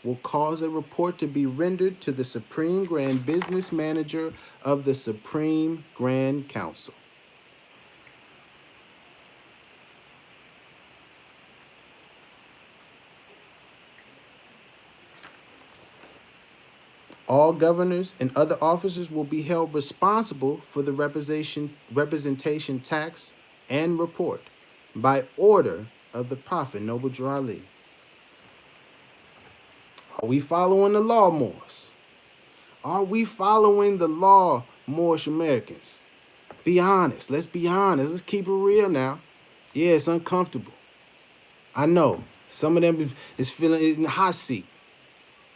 will cause a report to be rendered to the Supreme Grand Business Manager of the Supreme Grand Council. All governors and other officers will be held responsible for the representation tax and report by order of the Prophet Noble Drew Ali. Are we following the law, Moors? Are we following the law, Moorish Americans? Be honest. Let's be honest. Let's keep it real now. Yeah, it's uncomfortable. I know. Some of them is feeling in the hot seat.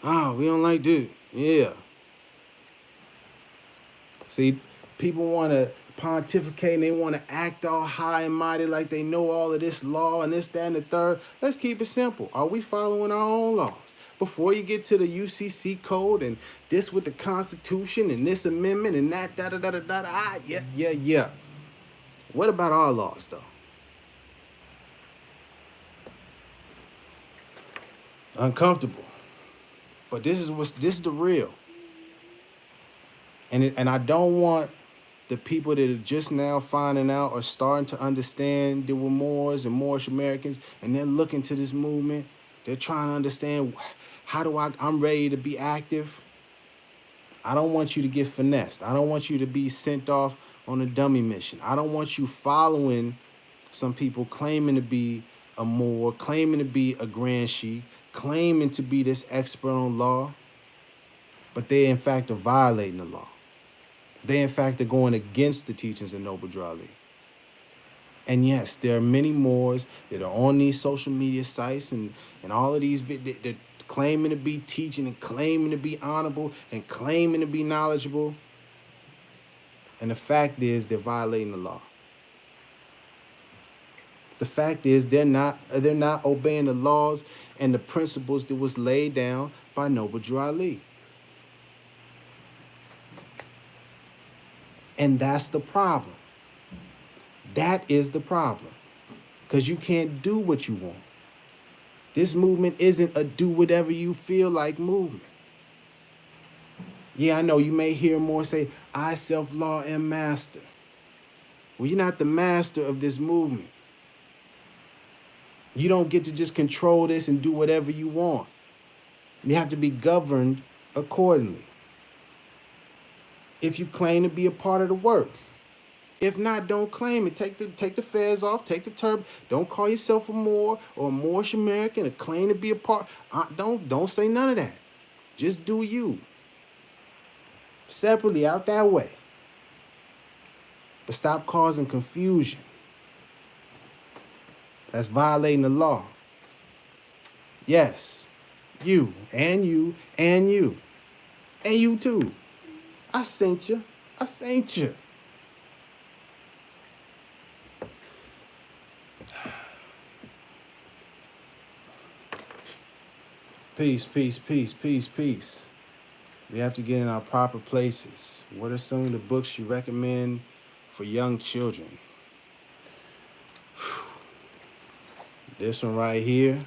Oh, we don't like this. Yeah. See, people want to pontificate and they want to act all high and mighty like they know all of this law and this, that, and the third. Let's keep it simple. Are we following our own laws? Before you get to the UCC code and this with the Constitution and this amendment and that, yeah. What about our laws, though? Uncomfortable. But this is the real. And I don't want the people that are just now finding out or starting to understand that we're Moors and Moorish Americans, and they're looking to this movement. They're trying to understand, I'm ready to be active. I don't want you to get finessed. I don't want you to be sent off on a dummy mission. I don't want you following some people claiming to be a Moor, claiming to be a Grand Sheik, claiming to be this expert on law, but they in fact are violating the law. They in fact are going against the teachings of Noble Drew Ali. And yes, there are many Moors that are on these social media sites and all of these that claiming to be teaching and claiming to be honorable and claiming to be knowledgeable. And the fact is they're violating the law. The fact is they're not obeying the laws and the principles that was laid down by Noble Drew Ali. And that's the problem. That is the problem. Because you can't do what you want. This movement isn't a do whatever you feel like movement. Yeah, I know you may hear more say, I self-law am master. Well, you're not the master of this movement. You don't get to just control this and do whatever you want. You have to be governed accordingly. If you claim to be a part of the work. If not, don't claim it. Take the fez off, take the turban. Don't call yourself a Moor or a Moorish American or claim to be a part. Don't say none of that. Just do you. Separately, out that way. But stop causing confusion. That's violating the law. Yes, you and you and you. And you too. I sent you. I sent you. Peace, peace, peace, peace, peace. We have to get in our proper places. What are some of the books you recommend for young children? This one right here,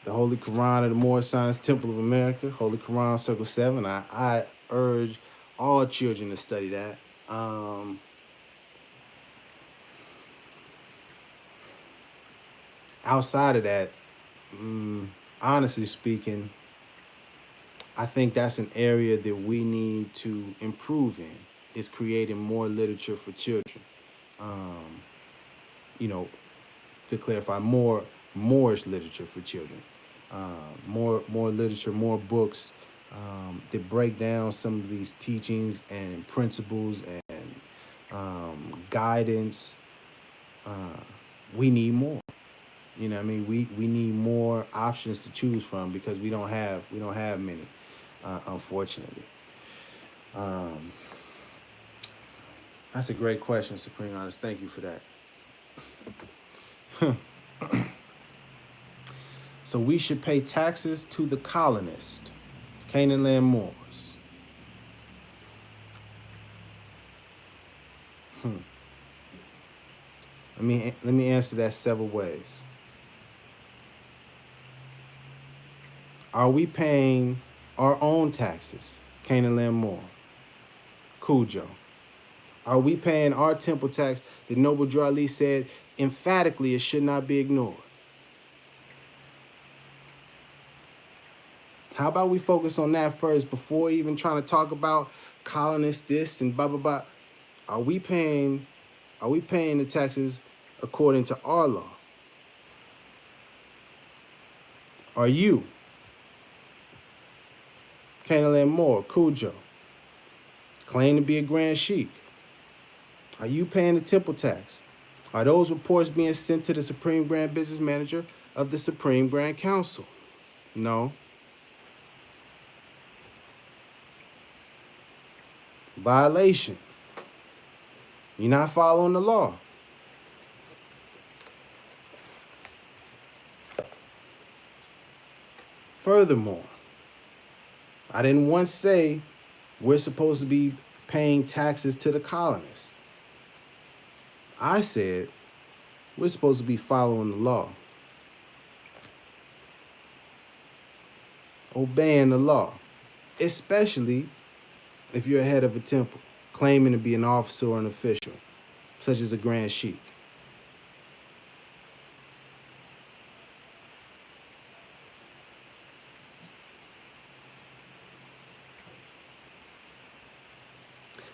the Holy Quran of the Moorish Science Temple of America, Holy Quran Circle 7. I urge all children to study that. Outside of that, honestly speaking, I think that's an area that we need to improve in, is creating more literature for children. To clarify, more Moorish literature for children. More literature, more books that break down some of these teachings and principles and guidance. We need more. You know what I mean? We need more options to choose from because we don't have many, unfortunately. That's a great question, Supreme Honest. Thank you for that. So we should pay taxes to the colonists, Canaan land Moors. Let me answer that several ways. Are we paying our own taxes, Canaan land Moor? Cujo. Are we paying our temple tax that Noble Drew Ali said emphatically it should not be ignored? How about we focus on that first before even trying to talk about colonists this and blah, blah, blah. Are we paying the taxes according to our law? Are you, Canaan Moor, Cujo, claim to be a Grand Sheik? Are you paying the temple tax? Are those reports being sent to the Supreme Grand Business Manager of the Supreme Grand Council? No. Violation. You're not following the law. Furthermore, I didn't once say we're supposed to be paying taxes to the colonists. I said we're supposed to be following the law. Obeying the law. Especially if you're head of a temple, claiming to be an officer or an official, such as a Grand Sheik.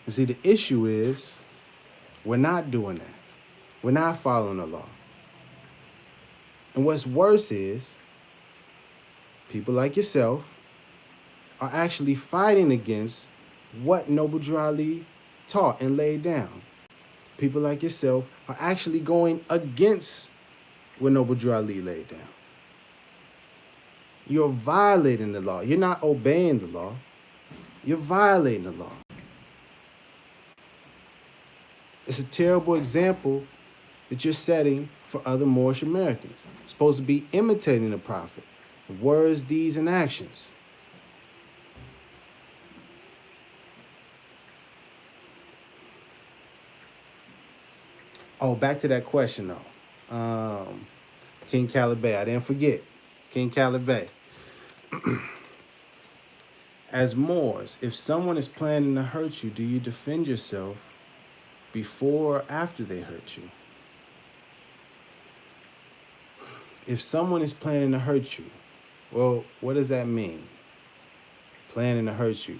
You see, the issue is we're not doing that. We're not following the law. And what's worse is people like yourself are actually fighting against what Noble Drew Ali taught and laid down. People like yourself are actually going against what Noble Drew Ali laid down. You're violating the law. You're not obeying the law. You're violating the law. It's a terrible example that you're setting for other Moorish Americans. You're supposed to be imitating the Prophet, words, deeds, and actions. Oh, back to that question though. King Calibay, I didn't forget. King Calibay. As Moors, if someone is planning to hurt you, do you defend yourself before or after they hurt you? If someone is planning to hurt you, well, what does that mean? Planning to hurt you.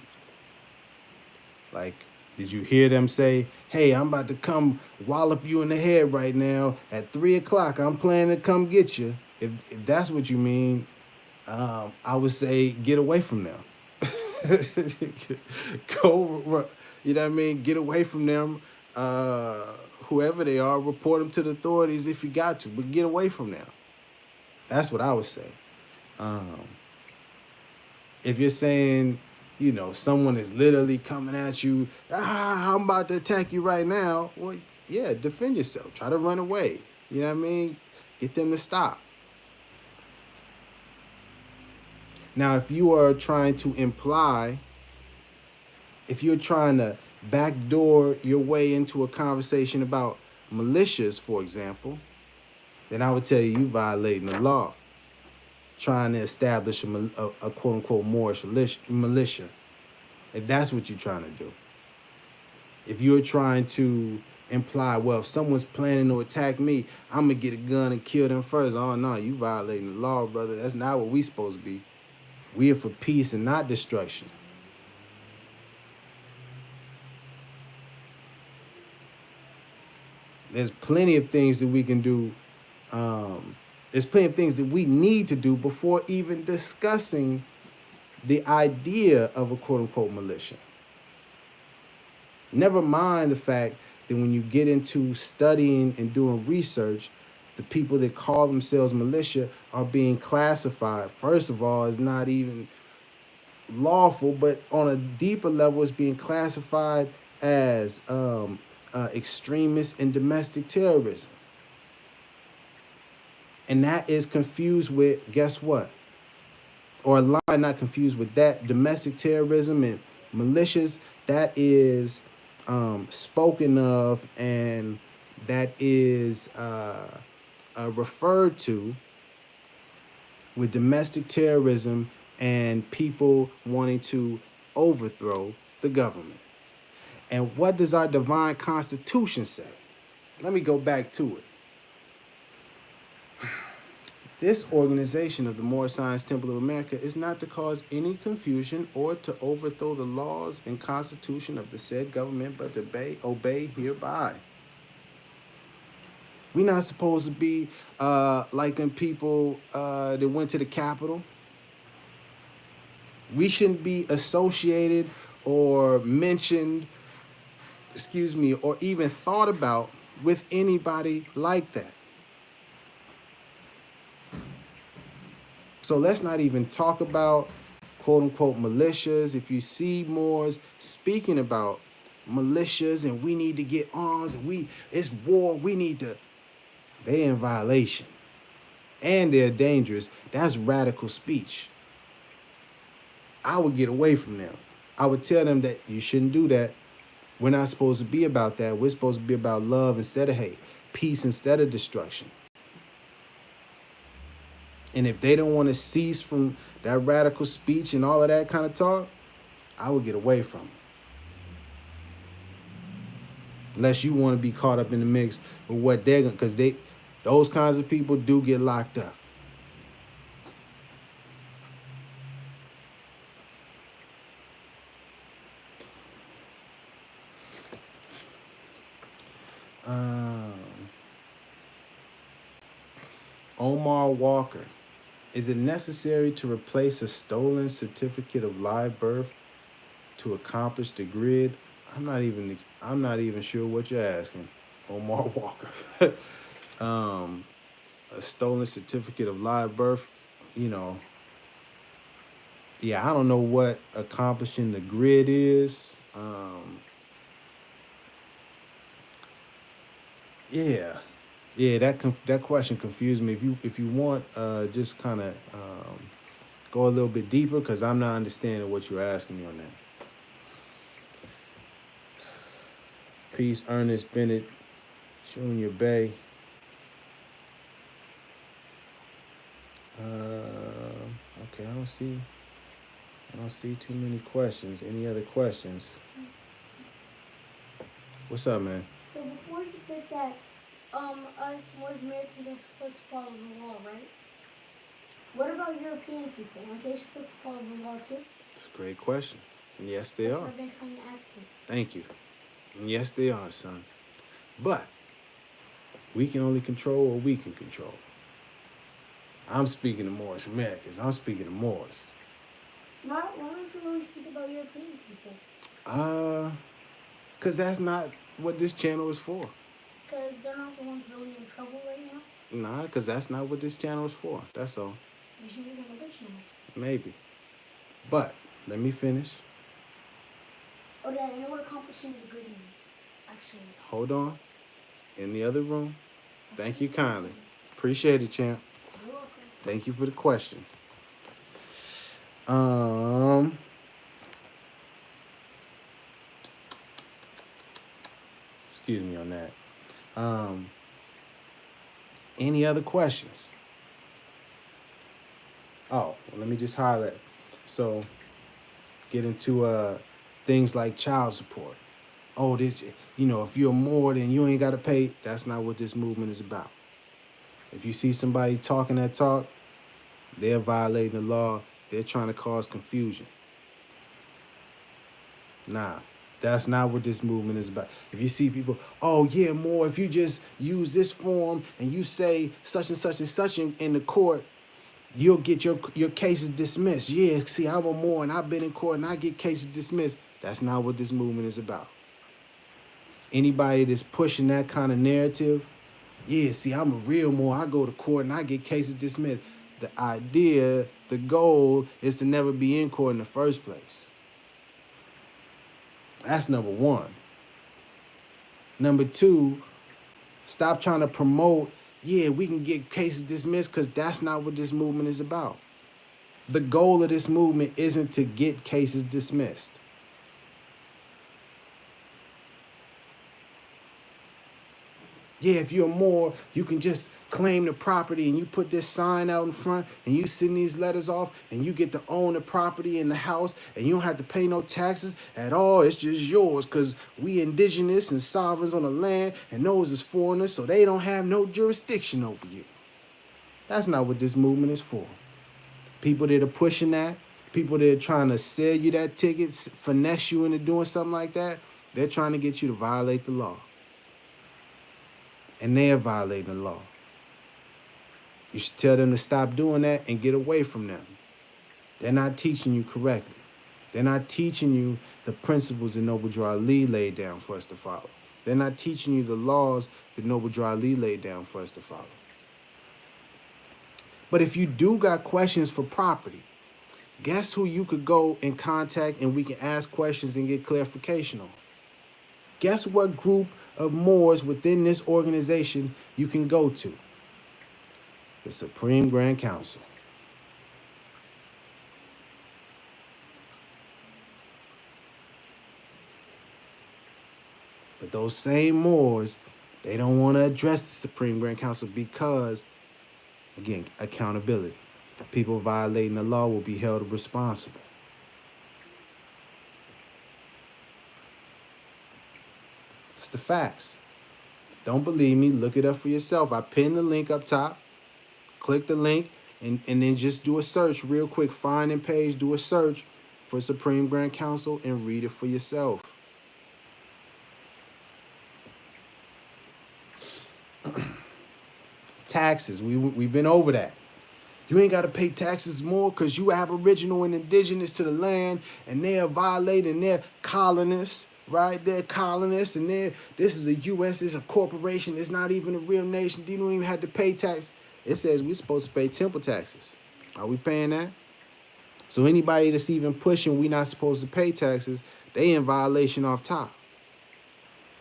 Like, did you hear them say, hey, I'm about to come wallop you in the head right now at 3 o'clock. I'm planning to come get you. If that's what you mean, I would say get away from them. Go, you know what I mean? Get away from them. Whoever they are, report them to the authorities if you got to, but get away from them. That's what I would say. If you're saying, you know, someone is literally coming at you, I'm about to attack you right now. Well, yeah, defend yourself. Try to run away. You know what I mean? Get them to stop. Now, if you are trying to imply, if you're trying to backdoor your way into a conversation about militias, for example, then I would tell you violating the law, trying to establish a quote-unquote Moorish militia, if that's what you're trying to do. If you're trying to imply, well, if someone's planning to attack me, I'm going to get a gun and kill them first. Oh, no, you violating the law, brother. That's not what we supposed to be. We are for peace and not destruction. There's plenty of things that we can do. There's plenty of things that we need to do before even discussing the idea of a quote-unquote militia. Never mind the fact that when you get into studying and doing research, the people that call themselves militia are being classified, first of all, as not even lawful, but on a deeper level, it's being classified as extremists and domestic terrorism. And that is confused with, guess what? Or a line not confused with that. Domestic terrorism and militias, that is spoken of and that is referred to with domestic terrorism and people wanting to overthrow the government. And what does our divine constitution say? Let me go back to it. This organization of the Moorish Science Temple of America is not to cause any confusion or to overthrow the laws and constitution of the said government, but to obey hereby. We're not supposed to be like them people that went to the Capitol. We shouldn't be associated or mentioned, or even thought about with anybody like that. So let's not even talk about quote unquote militias. If you see Moors speaking about militias and we need to get arms and it's war, they're in violation. And they're dangerous. That's radical speech. I would get away from them. I would tell them that you shouldn't do that. We're not supposed to be about that. We're supposed to be about love instead of hate, peace instead of destruction. And if they don't want to cease from that radical speech and all of that kind of talk, I would get away from them. Unless you want to be caught up in the mix with what they're going to, because those kinds of people do get locked up. Um, Omar Walker. Is it necessary to replace a stolen certificate of live birth to accomplish the grid? I'm not even sure what you're asking, Omar Walker. um, a stolen certificate of live birth, you know, yeah, I don't know what accomplishing the grid is. Yeah, yeah, that question confused me. If you want, just kind of go a little bit deeper because I'm not understanding what you're asking me on that. Peace, Ernest Bennett, Junior Bay. Okay, I don't see too many questions. Any other questions? What's up, man? So before you said that us Moorish Americans are supposed to follow the law, right? What about European people? Aren't they supposed to follow the law too? It's a great question. And yes, they That's are. what I've been trying to ask you. Thank you. And yes, they are, son. But we can only control what we can control. I'm speaking to Moorish Americans. I'm speaking to Moors. Why don't you really speak about European people? Cause that's not what this channel is for. Because they're not the ones really in trouble right now? Nah, cause that's not what this channel is for. That's all. You should be another channel. Maybe. But let me finish. Oh, Dad, I know what accomplishing the good means, actually. Hold on. In the other room. Thank you kindly. Appreciate it, champ. You're welcome. Thank you for the question. Um excuse me on that. Any other questions? Oh, well, let me just highlight. So get into things like child support. Oh, this, if you're more than you ain't got to pay. That's not what this movement is about. If you see somebody talking that talk, they're violating the law. They're trying to cause confusion. Nah, that's not what this movement is about. If you see people, oh yeah, more, if you just use this form and you say such and such and such in the court, you'll get your cases dismissed. Yeah, see, I'm a Moor and I've been in court and I get cases dismissed. That's not what this movement is about. Anybody that's pushing that kind of narrative, yeah, see, I'm a real Moor. I go to court and I get cases dismissed. The idea, the goal is to never be in court in the first place. That's number one. Number two, stop trying to promote, yeah, we can get cases dismissed, because that's not what this movement is about. The goal of this movement isn't to get cases dismissed. Yeah, if you're more, you can just claim the property and you put this sign out in front and you send these letters off and you get to own the property and the house and you don't have to pay no taxes at all. It's just yours because we indigenous and sovereigns on the land and those is foreigners, so they don't have no jurisdiction over you. That's not what this movement is for. People that are pushing that, people that are trying to sell you that ticket, finesse you into doing something like that, they're trying to get you to violate the law. And they're violating the law. You should tell them to stop doing that and get away from them. They're not teaching you correctly. They're not teaching you the principles that Noble Drew Ali laid down for us to follow. They're not teaching you the laws that Noble Drew Ali laid down for us to follow. But if you do got questions for property, guess who you could go and contact and we can ask questions and get clarification on? Guess what group of Moors within this organization you can go to? The Supreme Grand Council. But those same Moors, they don't want to address the Supreme Grand Council because, again, accountability. People violating the law will be held responsible. It's the facts. Don't believe me, look it up for yourself. I pinned the link up top. Click the link and then just do a search real quick. Find and page, do a search for Supreme Grand Council and read it for yourself. taxes. We've been over that. You ain't got to pay taxes more because you aboriginal and indigenous to the land, and they're violating their colonists, right? They're colonists, and this is a U.S. It's a corporation. It's not even a real nation. You don't even have to pay tax. It says we're supposed to pay temple taxes. Are we paying that? So anybody that's even pushing we not supposed to pay taxes, they in violation off top.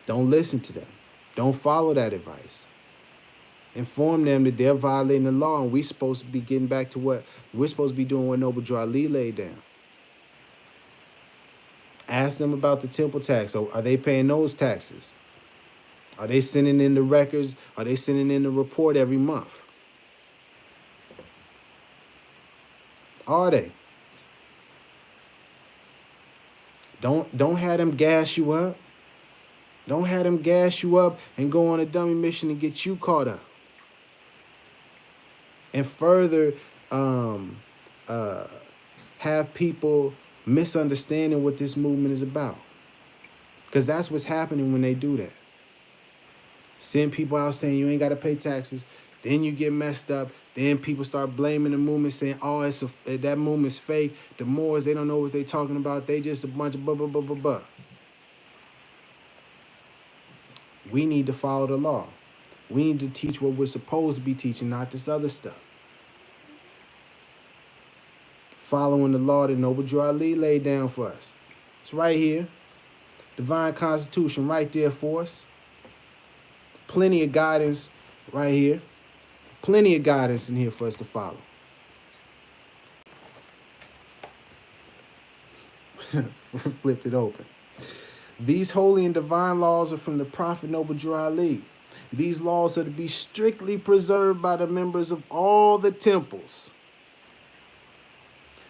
Don't listen to them. Don't follow that advice. Inform them that they're violating the law, and we're supposed to be getting back to what we're supposed to be doing what Noble Drew Ali laid down. Ask them about the temple tax. So are they paying those taxes? Are they sending in the records? Are they sending in the report every month? Are they? Don't have them gas you up. Don't have them gas you up and go on a dummy mission and get you caught up. And further have people misunderstanding what this movement is about. Because that's what's happening when they do that. Send people out saying you ain't got to pay taxes. Then you get messed up. Then people start blaming the movement, saying, oh, that movement's fake. The Moors, they don't know what they're talking about. They just a bunch of blah, blah, blah, blah, blah. We need to follow the law. We need to teach what we're supposed to be teaching, not this other stuff. Following the law that Noble Drew Ali laid down for us. It's right here. Divine Constitution right there for us. Plenty of guidance right here. Plenty of guidance in here for us to follow. Flipped it open. These holy and divine laws are from the Prophet Noble Drew Ali. These laws are to be strictly preserved by the members of all the temples.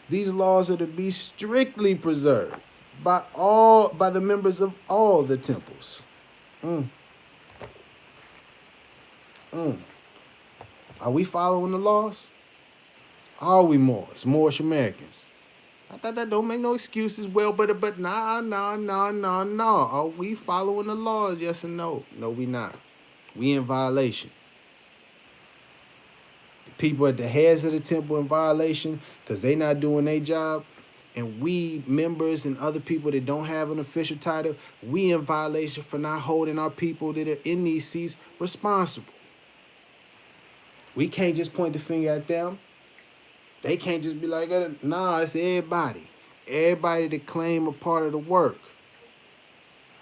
These laws are to be strictly preserved by the members of all the temples. Are we following the laws? Are we Moors, Moorish Americans? I thought that don't make no excuses. Well, but nah. Are we following the laws? Yes or no? No, we not. We in violation. The people at the heads of the temple in violation because they not doing their job. And we members and other people that don't have an official title, we in violation for not holding our people that are in these seats responsible. We can't just point the finger at them. They can't just be like, nah, it's everybody. Everybody that claim a part of the work.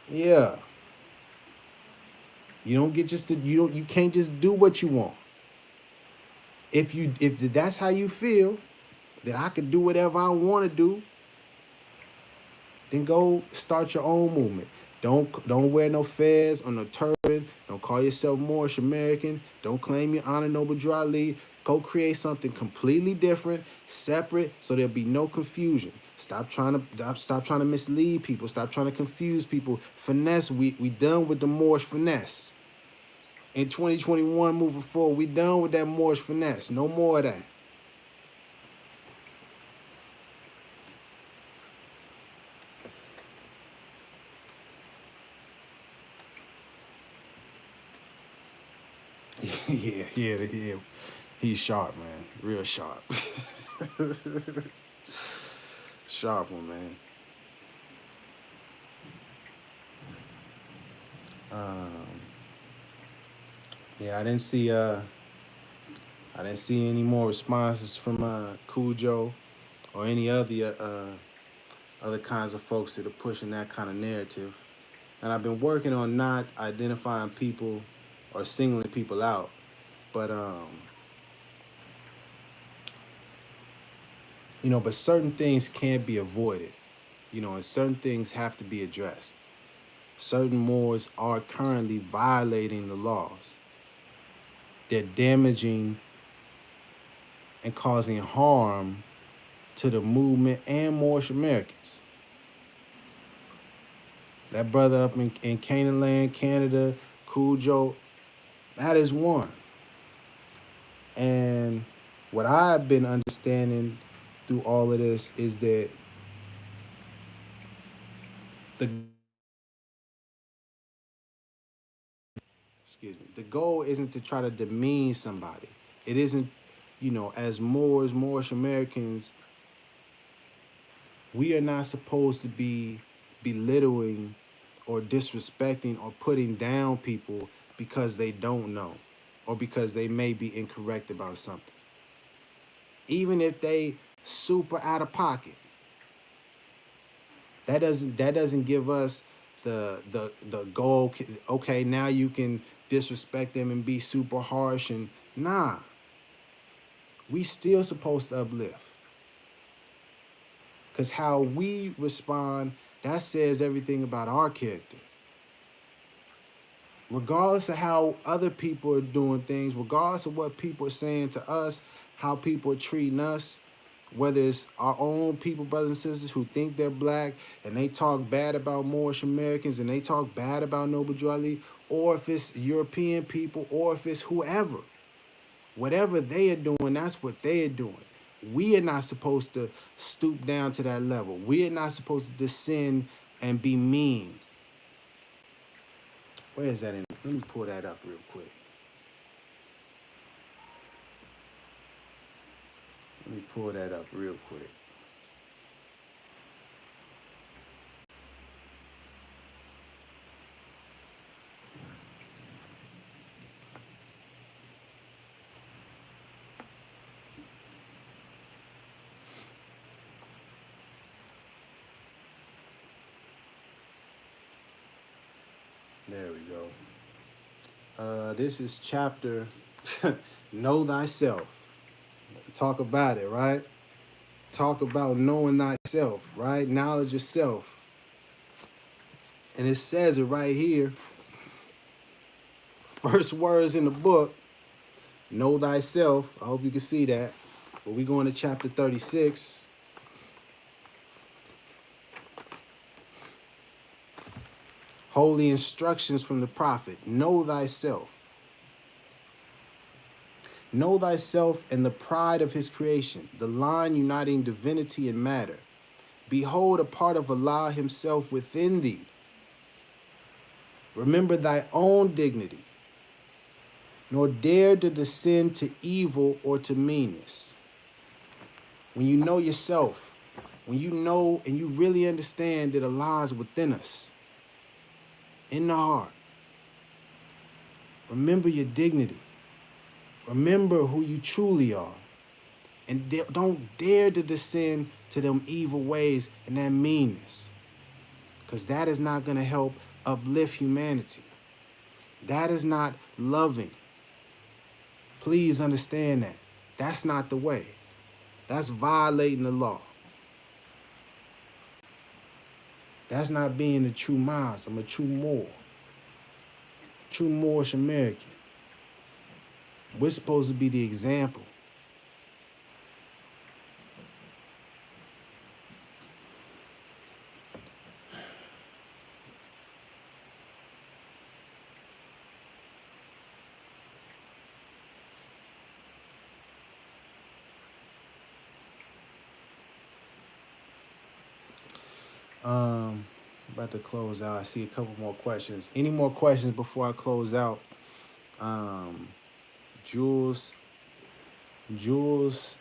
Yeah. You can't just do what you want. If that's how you feel, that I could do whatever I want to do, then go start your own movement. Don't wear no fez or no turban. Don't call yourself Moorish American. Don't claim you honor Noble Drew Ali. Go create something completely different, separate, so there'll be no confusion. Stop trying to mislead people. Stop trying to confuse people. Finesse. We done with the Moorish finesse. In 2021, moving forward, we done with that Moorish finesse. No more of that. Yeah. He's sharp, man. Real sharp. Sharp one, man. Yeah, I didn't see any more responses from Cujo or any other kinds of folks that are pushing that kind of narrative. And I've been working on not identifying people or singling people out, but but certain things can't be avoided, and certain things have to be addressed. Certain Moors are currently violating the laws. They're damaging and causing harm to the movement and Moorish Americans. That brother up in Canaan Land, Canada, Cujo, that is one. And what I've been understanding through all of this is that excuse me, the goal isn't to try to demean somebody. It isn't, as Moors, Moorish Americans, we are not supposed to be belittling or disrespecting or putting down people because they don't know or because they may be incorrect about something. Even if they super out of pocket, that doesn't give us the goal. Okay, now you can disrespect them and be super harsh, and nah, we still supposed to uplift. Because how we respond, that says everything about our character. Regardless of how other people are doing things, regardless of what people are saying to us, how people are treating us, whether it's our own people, brothers and sisters who think they're black and they talk bad about Moorish Americans and they talk bad about Noble Drew Ali, or if it's European people, or if it's whoever, whatever they are doing, that's what they are doing. We are not supposed to stoop down to that level. We are not supposed to descend and be mean. Where is that in? Let me pull that up real quick. Let me pull that up real quick. There we go. This is chapter Know Thyself. Talk about it, right? Talk about knowing thyself, right? Knowledge of self. And it says it right here. First words in the book, know thyself. I hope you can see that. But we go into chapter 36. Holy instructions from the prophet. Know thyself. Know thyself and the pride of his creation, the line uniting divinity and matter. Behold a part of Allah himself within thee. Remember thy own dignity, nor dare to descend to evil or to meanness. When you know yourself, when you know and you really understand that Allah is within us, in the heart, remember your dignity. Remember who you truly are. And don't dare to descend to them evil ways and that meanness. Because that is not going to help uplift humanity. That is not loving. Please understand that. That's not the way. That's violating the law. That's not being a true Muslim, a true Moor. True Moorish American. We're supposed to be the example. About to close out. I see a couple more questions. Any more questions before I close out? Jules Jules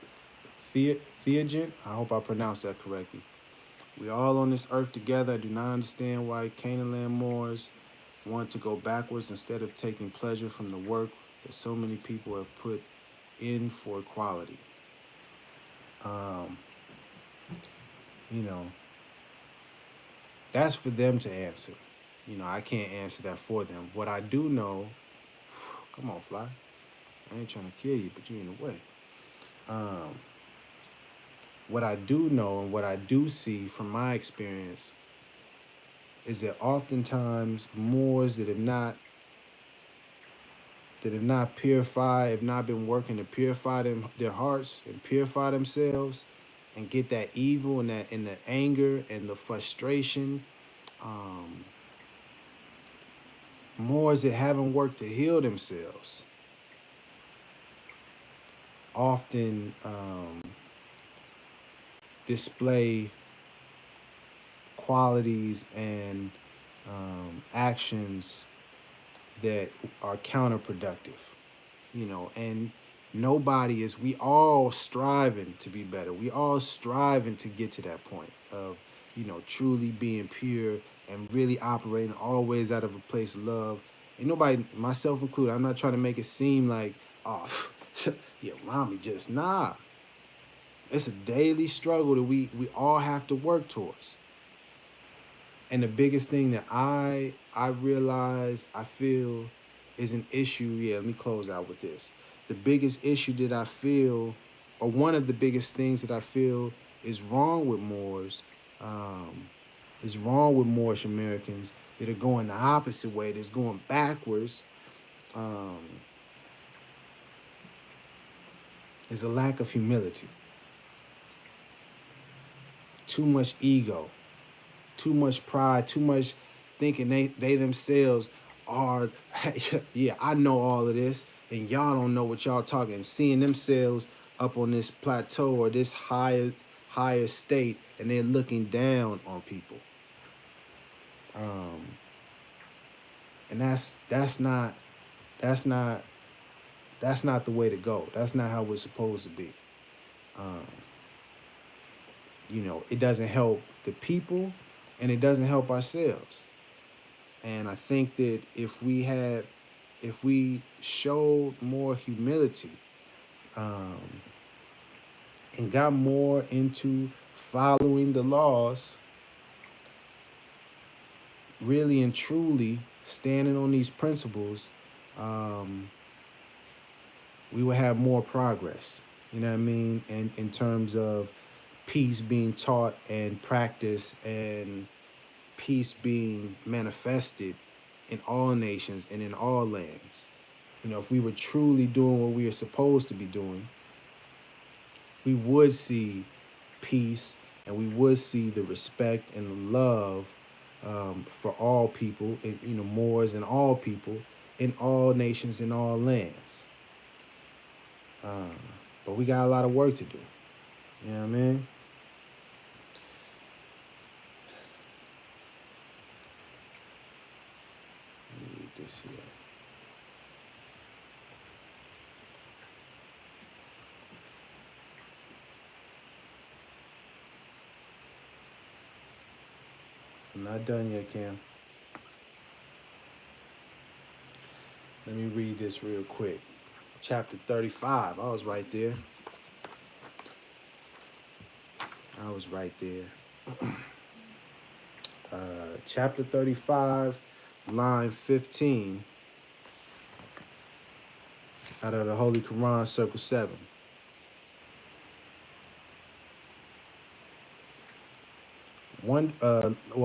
Theogent. I hope I pronounced that correctly. We are all on this earth together. I do not understand why Canaan land Moors want to go backwards instead of taking pleasure from the work that so many people have put in for equality. Um, you know, that's for them to answer. I can't answer that for them. What I do know, come on, Fly. I ain't trying to kill you, but you're in the way. What I do know and what I do see from my experience is that oftentimes Moors that have not purified, have not been working to purify their hearts and purify themselves and get that evil and the anger and the frustration. Moors that haven't worked to heal themselves often display qualities and actions that are counterproductive, and nobody is, we all striving to be better. We all striving to get to that point of, truly being pure and really operating always out of a place of love. And nobody, myself included, I'm not trying to make it seem like, oh, yeah, Rami just, nah. It's a daily struggle that we all have to work towards. And the biggest thing that I realize, I feel is an issue. Yeah, let me close out with this. The biggest issue that I feel, or one of the biggest things that I feel is wrong with Moors, um, is wrong with Moorish Americans that are going the opposite way, that's going backwards, um, is a lack of humility. Too much ego, too much pride, too much thinking they themselves are, yeah, I know all of this, and y'all don't know what y'all talking, seeing themselves up on this plateau or this higher state, and they're looking down on people. Um, and that's not that's not the way to go. That's not how we're supposed to be. Um, it doesn't help the people, and it doesn't help ourselves. And I think that if we showed more humility, um, and got more into following the laws, really and truly standing on these principles, um, we would have more progress. You know what I mean? And in terms of peace being taught and practiced, and peace being manifested in all nations and in all lands. If we were truly doing what we are supposed to be doing, we would see peace, and we would see the respect and the love, for all people, and, Moors and all people in all nations in all lands. Uh, but we got a lot of work to do. You know what I mean? Let me read this here. I'm not done yet, Cam. Let me read this real quick. Chapter 35. I was right there. I was right there. Chapter 35, line 15, out of the Holy Quran, Circle 7.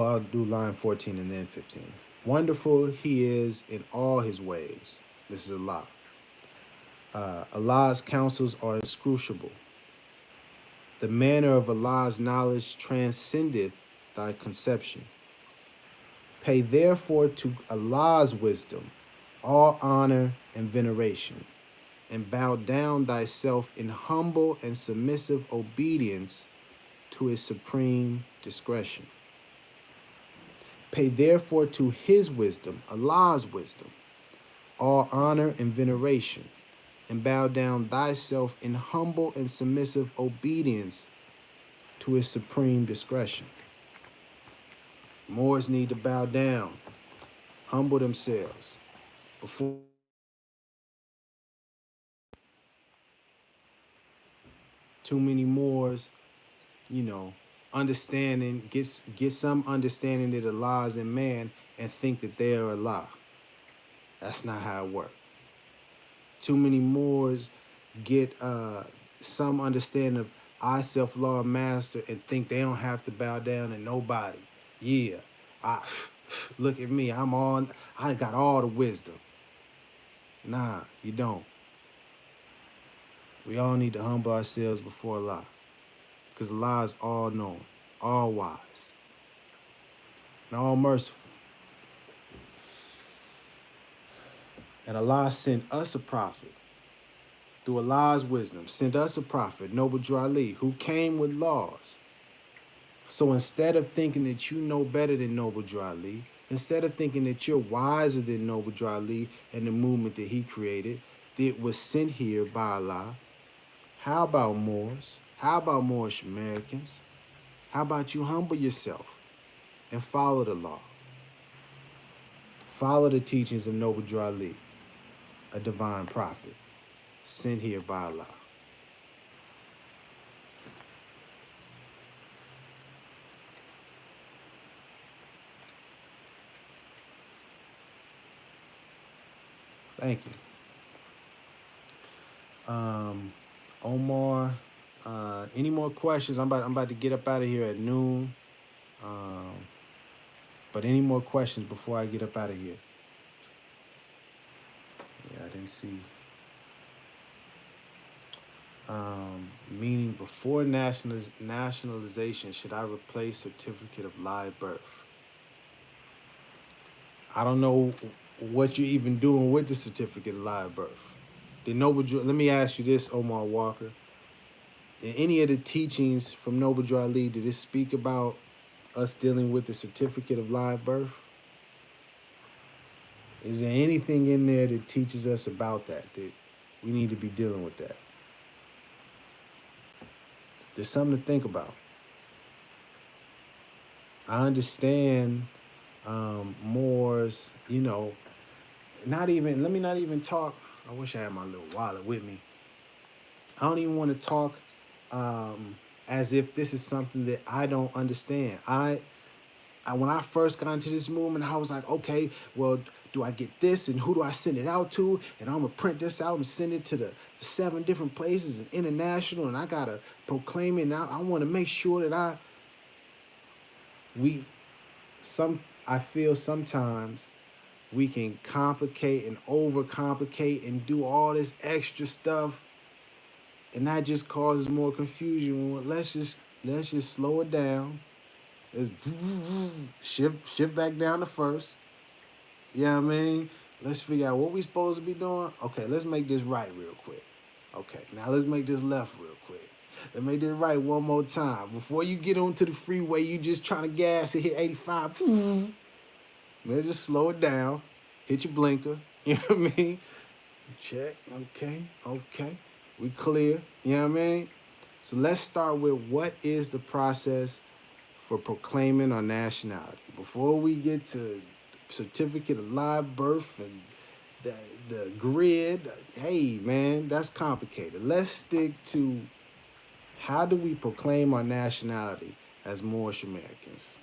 I'll do line 14 and then 15. Wonderful he is in all his ways. This is Allah. Allah's counsels are inscrutable. The manner of Allah's knowledge transcendeth thy conception. Pay therefore to Allah's wisdom all honor and veneration, and bow down thyself in humble and submissive obedience to his supreme discretion. Pay therefore to his wisdom, Allah's wisdom, all honor and veneration, and bow down thyself in humble and submissive obedience to his supreme discretion. Moors need to bow down, humble themselves before. Too many Moors, you know, understanding, get some understanding that Allah is in man and think that they are Allah. That's not how it works. Too many Moors get some understanding of I self law master and think they don't have to bow down to nobody. Yeah, I look at me. I got all the wisdom. Nah, you don't. We all need to humble ourselves before Allah, because Allah is all knowing, all wise, and all merciful. And Allah sent us a prophet through Allah's wisdom, sent us a prophet, Noble Drew Ali, who came with laws. So instead of thinking that you know better than Noble Drew Ali, Instead of thinking that you're wiser than Noble Drew Ali and the movement that he created, that was sent here by Allah, how about Moors? How about Moorish Americans? How about you humble yourself and follow the law? Follow the teachings of Noble Drew Ali, a divine prophet sent here by Allah. Thank you. Omar, any more questions? I'm about to get up out of here at noon. But any more questions before I get up out of here? Yeah, I didn't see. Meaning before nationalization, should I replace certificate of live birth? I don't know what you're even doing with the certificate of live birth. Let me ask you this, Omar Walker. In any of the teachings from Noble Drew Ali, did it speak about us dealing with the certificate of live birth? Is there anything in there that teaches us about that we need to be dealing with that? There's something to think about. I understand Moors, let me not even talk. I wish I had my little wallet with me. I don't even want to talk as if this is something that I don't understand. When I first got into this movement, I was like, okay, well, do I get this and who do I send it out to? And I'm gonna print this out and send it to the 7 different places and international, and I gotta proclaim it. Now I want to make sure that I feel sometimes we can complicate and overcomplicate and do all this extra stuff, and that just causes more confusion. Well, let's just slow it down. Let's shift back down to first. You know what I mean? Let's figure out what we supposed to be doing. Okay, let's make this right real quick. Okay, now let's make this left real quick. Let's make this right one more time. Before you get onto the freeway, you just trying to gas and hit 85. Let's just slow it down. Hit your blinker. You know what I mean? Check. Okay. We clear. You know what I mean? So let's start with what is the process for proclaiming our nationality. Before we get to certificate of live birth and the grid, hey man, that's complicated. Let's stick to how do we proclaim our nationality as Moorish Americans?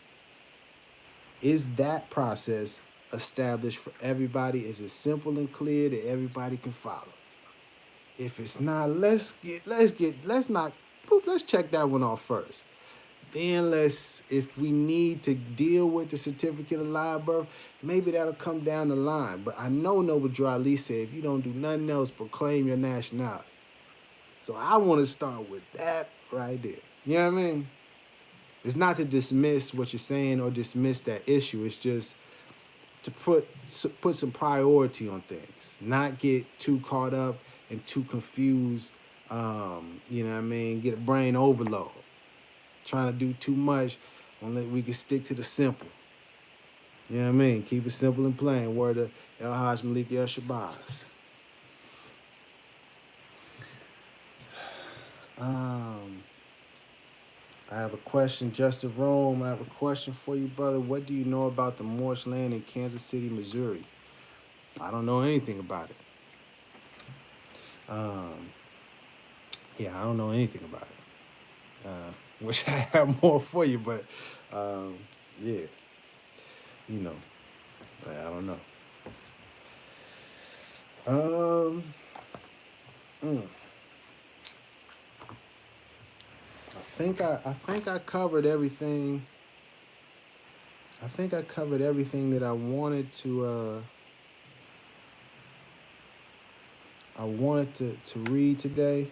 Is that process established for everybody? Is it simple and clear that everybody can follow? If it's not, let's check that one off first. Then if we need to deal with the certificate of live birth, maybe that'll come down the line. But I know Noble Drew Ali said, if you don't do nothing else, proclaim your nationality. So I want to start with that right there. You know what I mean? It's not to dismiss what you're saying or dismiss that issue. It's just to put some priority on things, not get too caught up and too confused. You know what I mean? Get a brain overload. Trying to do too much, unless we can stick to the simple. You know what I mean? Keep it simple and plain. Word of El Haj Malik El Shabazz. I have a question, Justin Rome. I have a question for you, brother. What do you know about the Moorish land in Kansas City, Missouri? I don't know anything about it. I don't know anything about it. Wish I had more for you, but yeah, I don't know. I think I covered everything. I think I covered everything that I wanted to read today.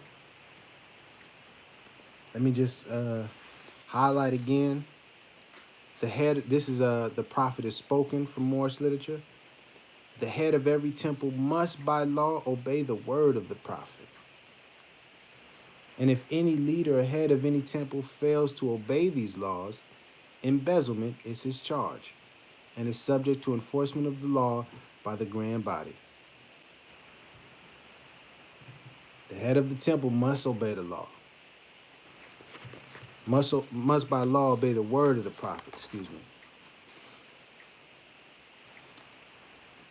Let me just highlight again. This is the prophet is spoken from Moorish literature. The head of every temple must by law obey the word of the prophet. And if any leader or head of any temple fails to obey these laws, embezzlement is his charge. and is subject to enforcement of the law by the grand body. The head of the temple must obey the law, must by law obey the word of the prophet, excuse me.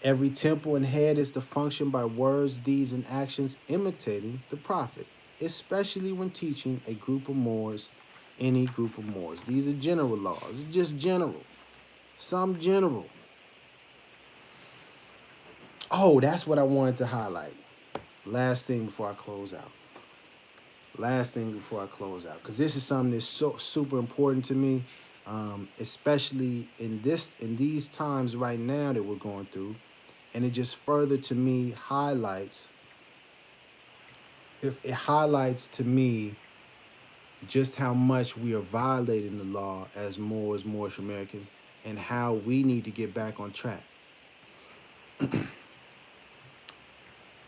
Every temple and head is to function by words, deeds, and actions imitating the prophet, especially when teaching a group of Moors, any group of Moors. These are general laws, just general. Some general. Oh, that's what I wanted to highlight. Last thing before I close out. Last thing before I close out, because this is something that's so super important to me, especially in these times right now that we're going through, and it just further to me highlights. If it highlights to me just how much we are violating the law as Moors, Moorish Americans, and how we need to get back on track. It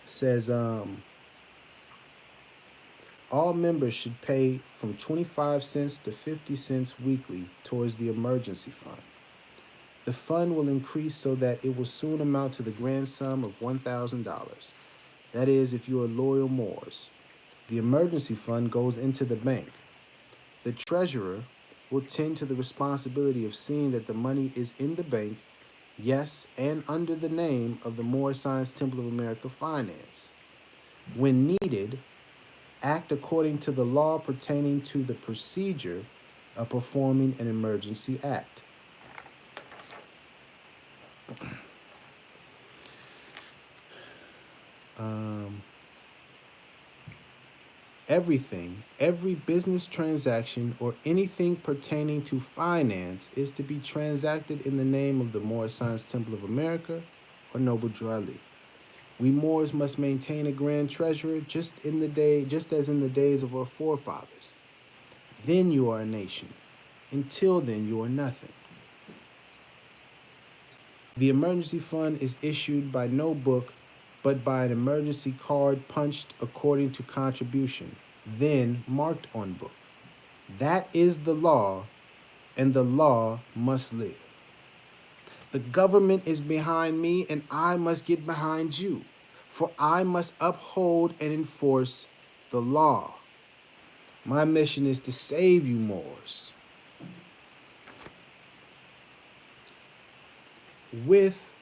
says all members should pay from 25 cents to 50 cents weekly towards the emergency fund. The fund will increase so that it will soon amount to the grand sum of $1,000. That is, if you are loyal Moors. The emergency fund goes into the bank. The treasurer will tend to the responsibility of seeing that the money is in the bank, yes, and under the name of the Moorish Science Temple of America Finance. When needed, act according to the law pertaining to the procedure of performing an emergency act. Every business transaction or anything pertaining to finance is to be transacted in the name of the Moorish Science Temple of America or Noble Drew Ali. We Moors must maintain a grand treasurer just as in the days of our forefathers. Then you are a nation. Until then, you are nothing. The emergency fund is issued by no book, but by an emergency card punched according to contribution, then marked on book. That is the law, and the law must live. The government is behind me, and I must get behind you, for I must uphold and enforce the law. My mission is to save you, Moors. With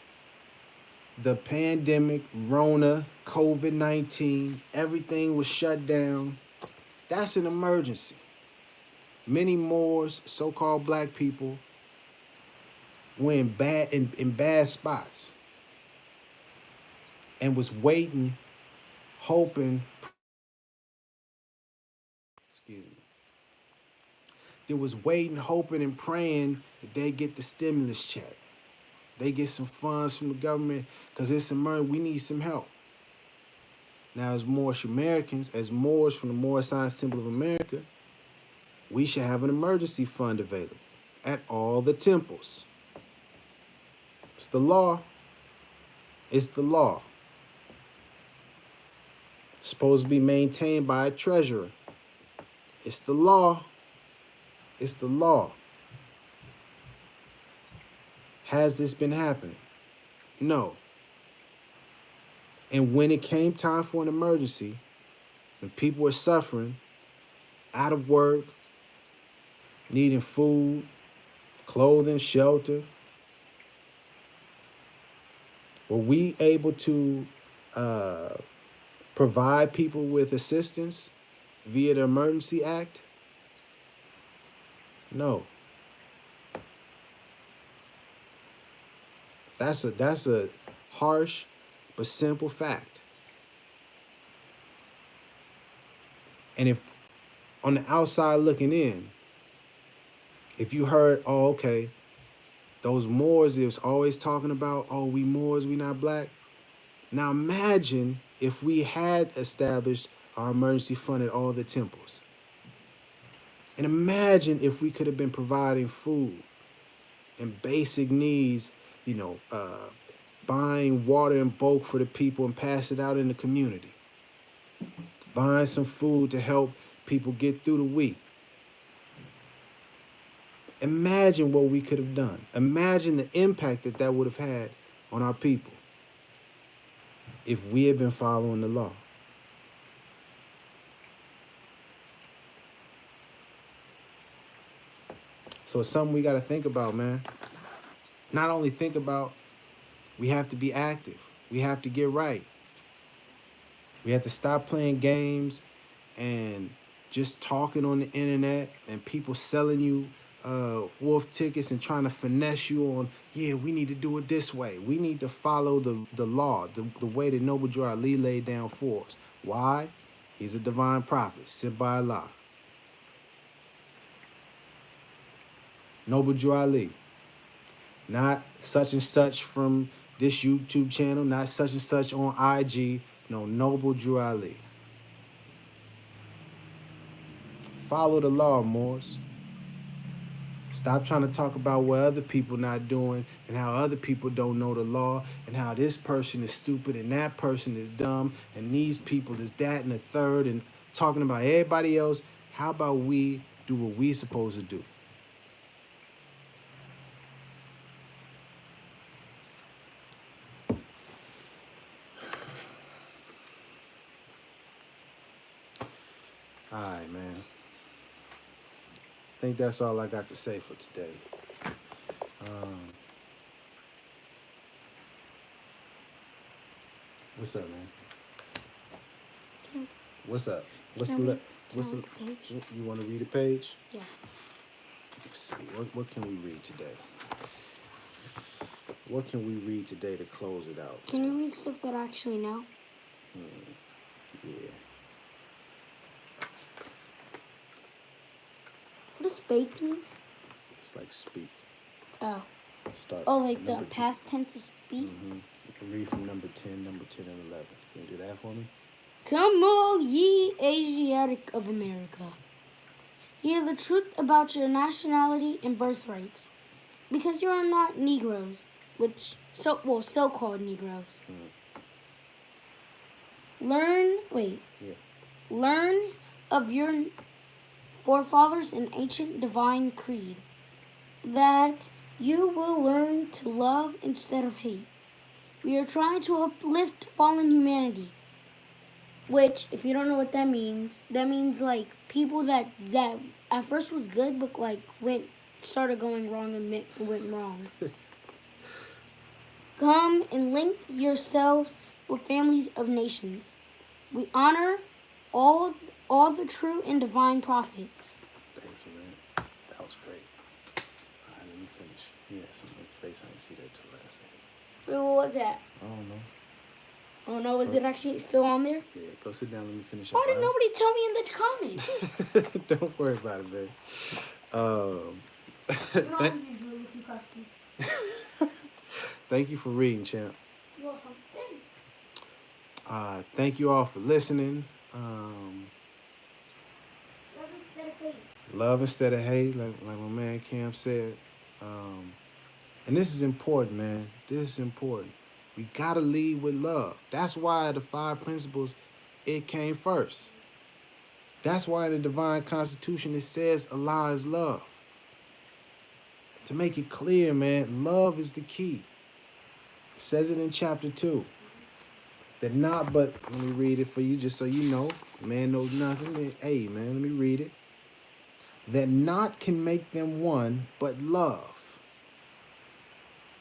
the pandemic, Rona, COVID-19, everything was shut down. That's an emergency. Many Moors, so-called black people, were in bad spots and was waiting, hoping, excuse me. They was waiting, hoping, and praying that they get the stimulus check. They get some funds from the government because it's emergency. We need some help. Now, as Moorish Americans, as Moors from the Moorish Science Temple of America, we should have an emergency fund available at all the temples. It's the law. It's the law. It's supposed to be maintained by a treasurer. It's the law. It's the law. Has this been happening? No. And when it came time for an emergency, when people were suffering, out of work, needing food, clothing, shelter, were we able to provide people with assistance via the Emergency Act? No. That's a harsh but simple fact. And if on the outside looking in, if you heard, oh, okay, those Moors, it was always talking about, oh, we Moors, we not black. Now imagine if we had established our emergency fund at all the temples. And imagine if we could have been providing food and basic needs, buying water in bulk for the people and pass it out in the community. Buying some food to help people get through the week. Imagine what we could have done. Imagine the impact that that would have had on our people if we had been following the law. So it's something we got to think about, man. Not only think about, we have to be active. We have to get right. We have to stop playing games and just talking on the internet and people selling you wolf tickets and trying to finesse you on, yeah, we need to do it this way. We need to follow the law, the way that Noble Drew Ali laid down for us. Why? He's a divine prophet sent by Allah. Noble Drew Ali. Not such and such from this YouTube channel, not such and such on IG. No, Noble Drew Ali. Follow the law, Moors. Stop trying to talk about what other people not doing and how other people don't know the law and how this person is stupid and that person is dumb and these people is that and the third and talking about everybody else. How about we do what we supposed to do? All right, man. I think that's all I got to say for today. What's up, man? What's up? What's the page? You want to read a page? Yeah. Let's see. What can we read today? What can we read today to close it out? Can you read stuff that I actually know? Yeah. What does speak mean? It's like speak. Oh. Start. Oh, like the past tense of speak? Mm-hmm. You can read from number 10 and 11. Can you do that for me? Come all ye Asiatic of America. Hear the truth about your nationality and birthrights. Because you are not Negroes, so-called Negroes. Learn of your forefathers in ancient divine creed, that you will learn to love instead of hate. We are trying to uplift fallen humanity. Which, if you don't know what that means like people that at first was good, but like started going wrong and went wrong. Come and link yourselves with families of nations. We honor all the true and divine prophets. Thank you, man. That was great. All right, let me finish. You had something on your face. I didn't see that till last second. Wait, what was that? I don't know. Oh no, is it actually still on there? Yeah, go sit down. Let me finish. Why did nobody tell me in the comments? Don't worry about it, man. Usually with you, Krusty. Thank you for reading, champ. You're welcome. Thanks. Thank you all for listening. Love instead of hate. Love instead of hate, like my man Cam said. And this is important, man. This is important. We gotta lead with love. That's why the 5 principles, it came first. That's why in the Divine Constitution it says Allah is love. To make it clear, man, love is the key. It says it in chapter 2. That not but, let me read it for you just so you know. Man knows nothing. Hey, man, let me read it. That not can make them one, but love.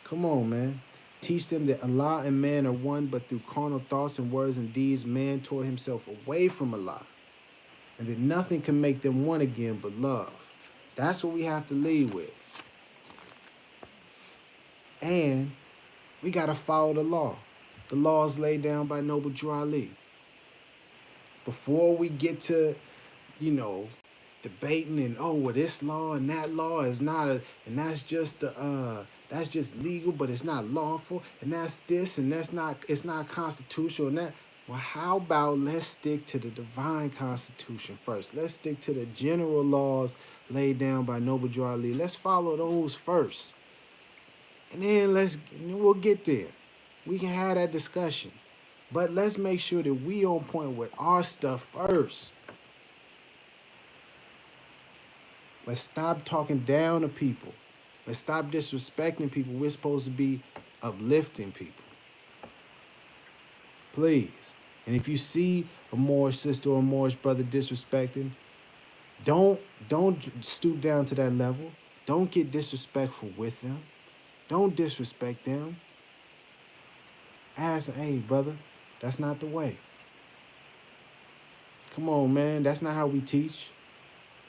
Come on, man. Teach them that Allah and man are one, but through carnal thoughts and words and deeds, man tore himself away from Allah. And that nothing can make them one again but love. That's what we have to lead with. And we got to follow the law. The laws laid down by Noble Drew Ali. Before we get to, debating and well, this law and that law is not and that's just that's just legal, but it's not lawful, and that's this and it's not constitutional and that. Well, how about let's stick to the divine constitution first. Let's stick to the general laws laid down by Noble Drew Ali. Let's follow those first. And then we'll get there. We can have that discussion. But let's make sure that we on point with our stuff first. Let's stop talking down to people. Let's stop disrespecting people. We're supposed to be uplifting people. Please. And if you see a Moorish sister or a Moorish brother disrespecting, don't stoop down to that level. Don't get disrespectful with them. Don't disrespect them. Ask, hey, brother, that's not the way. Come on, man. That's not how we teach.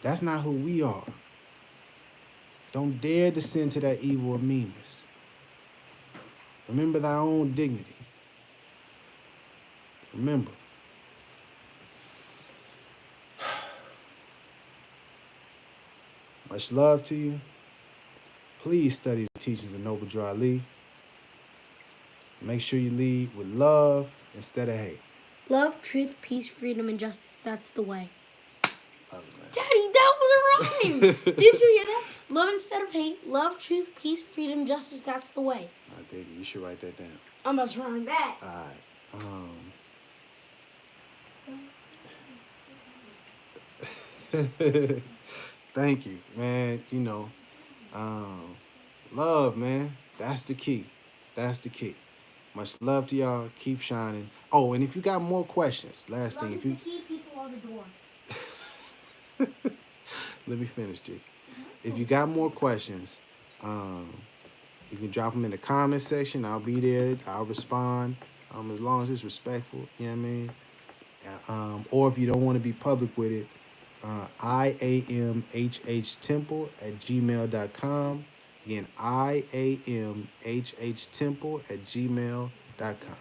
That's not who we are. Don't dare descend to that evil or meanness. Remember thy own dignity. Remember. Much love to you. Please study the teachings of Noble Drew Ali. Make sure you lead with love instead of hate. Love, truth, peace, freedom, and justice. That's the way. Love it, man. Daddy, that was a rhyme. Did you hear that? Love instead of hate. Love, truth, peace, freedom, justice. That's the way. I think you should write that down. I'm about to rhyme that. All right. Thank you, man. You know, love, man. That's the key. That's the key. Much love to y'all. Keep shining. Oh, and if you got more questions, last Love thing, is if you the key, people are the door. let me finish, G. If you got more questions, you can drop them in the comment section. I'll be there. I'll respond. As long as it's respectful, you know what I mean? Or if you don't want to be public with it, iamhhtemple@gmail.com. Again, iamhhtemple@gmail.com.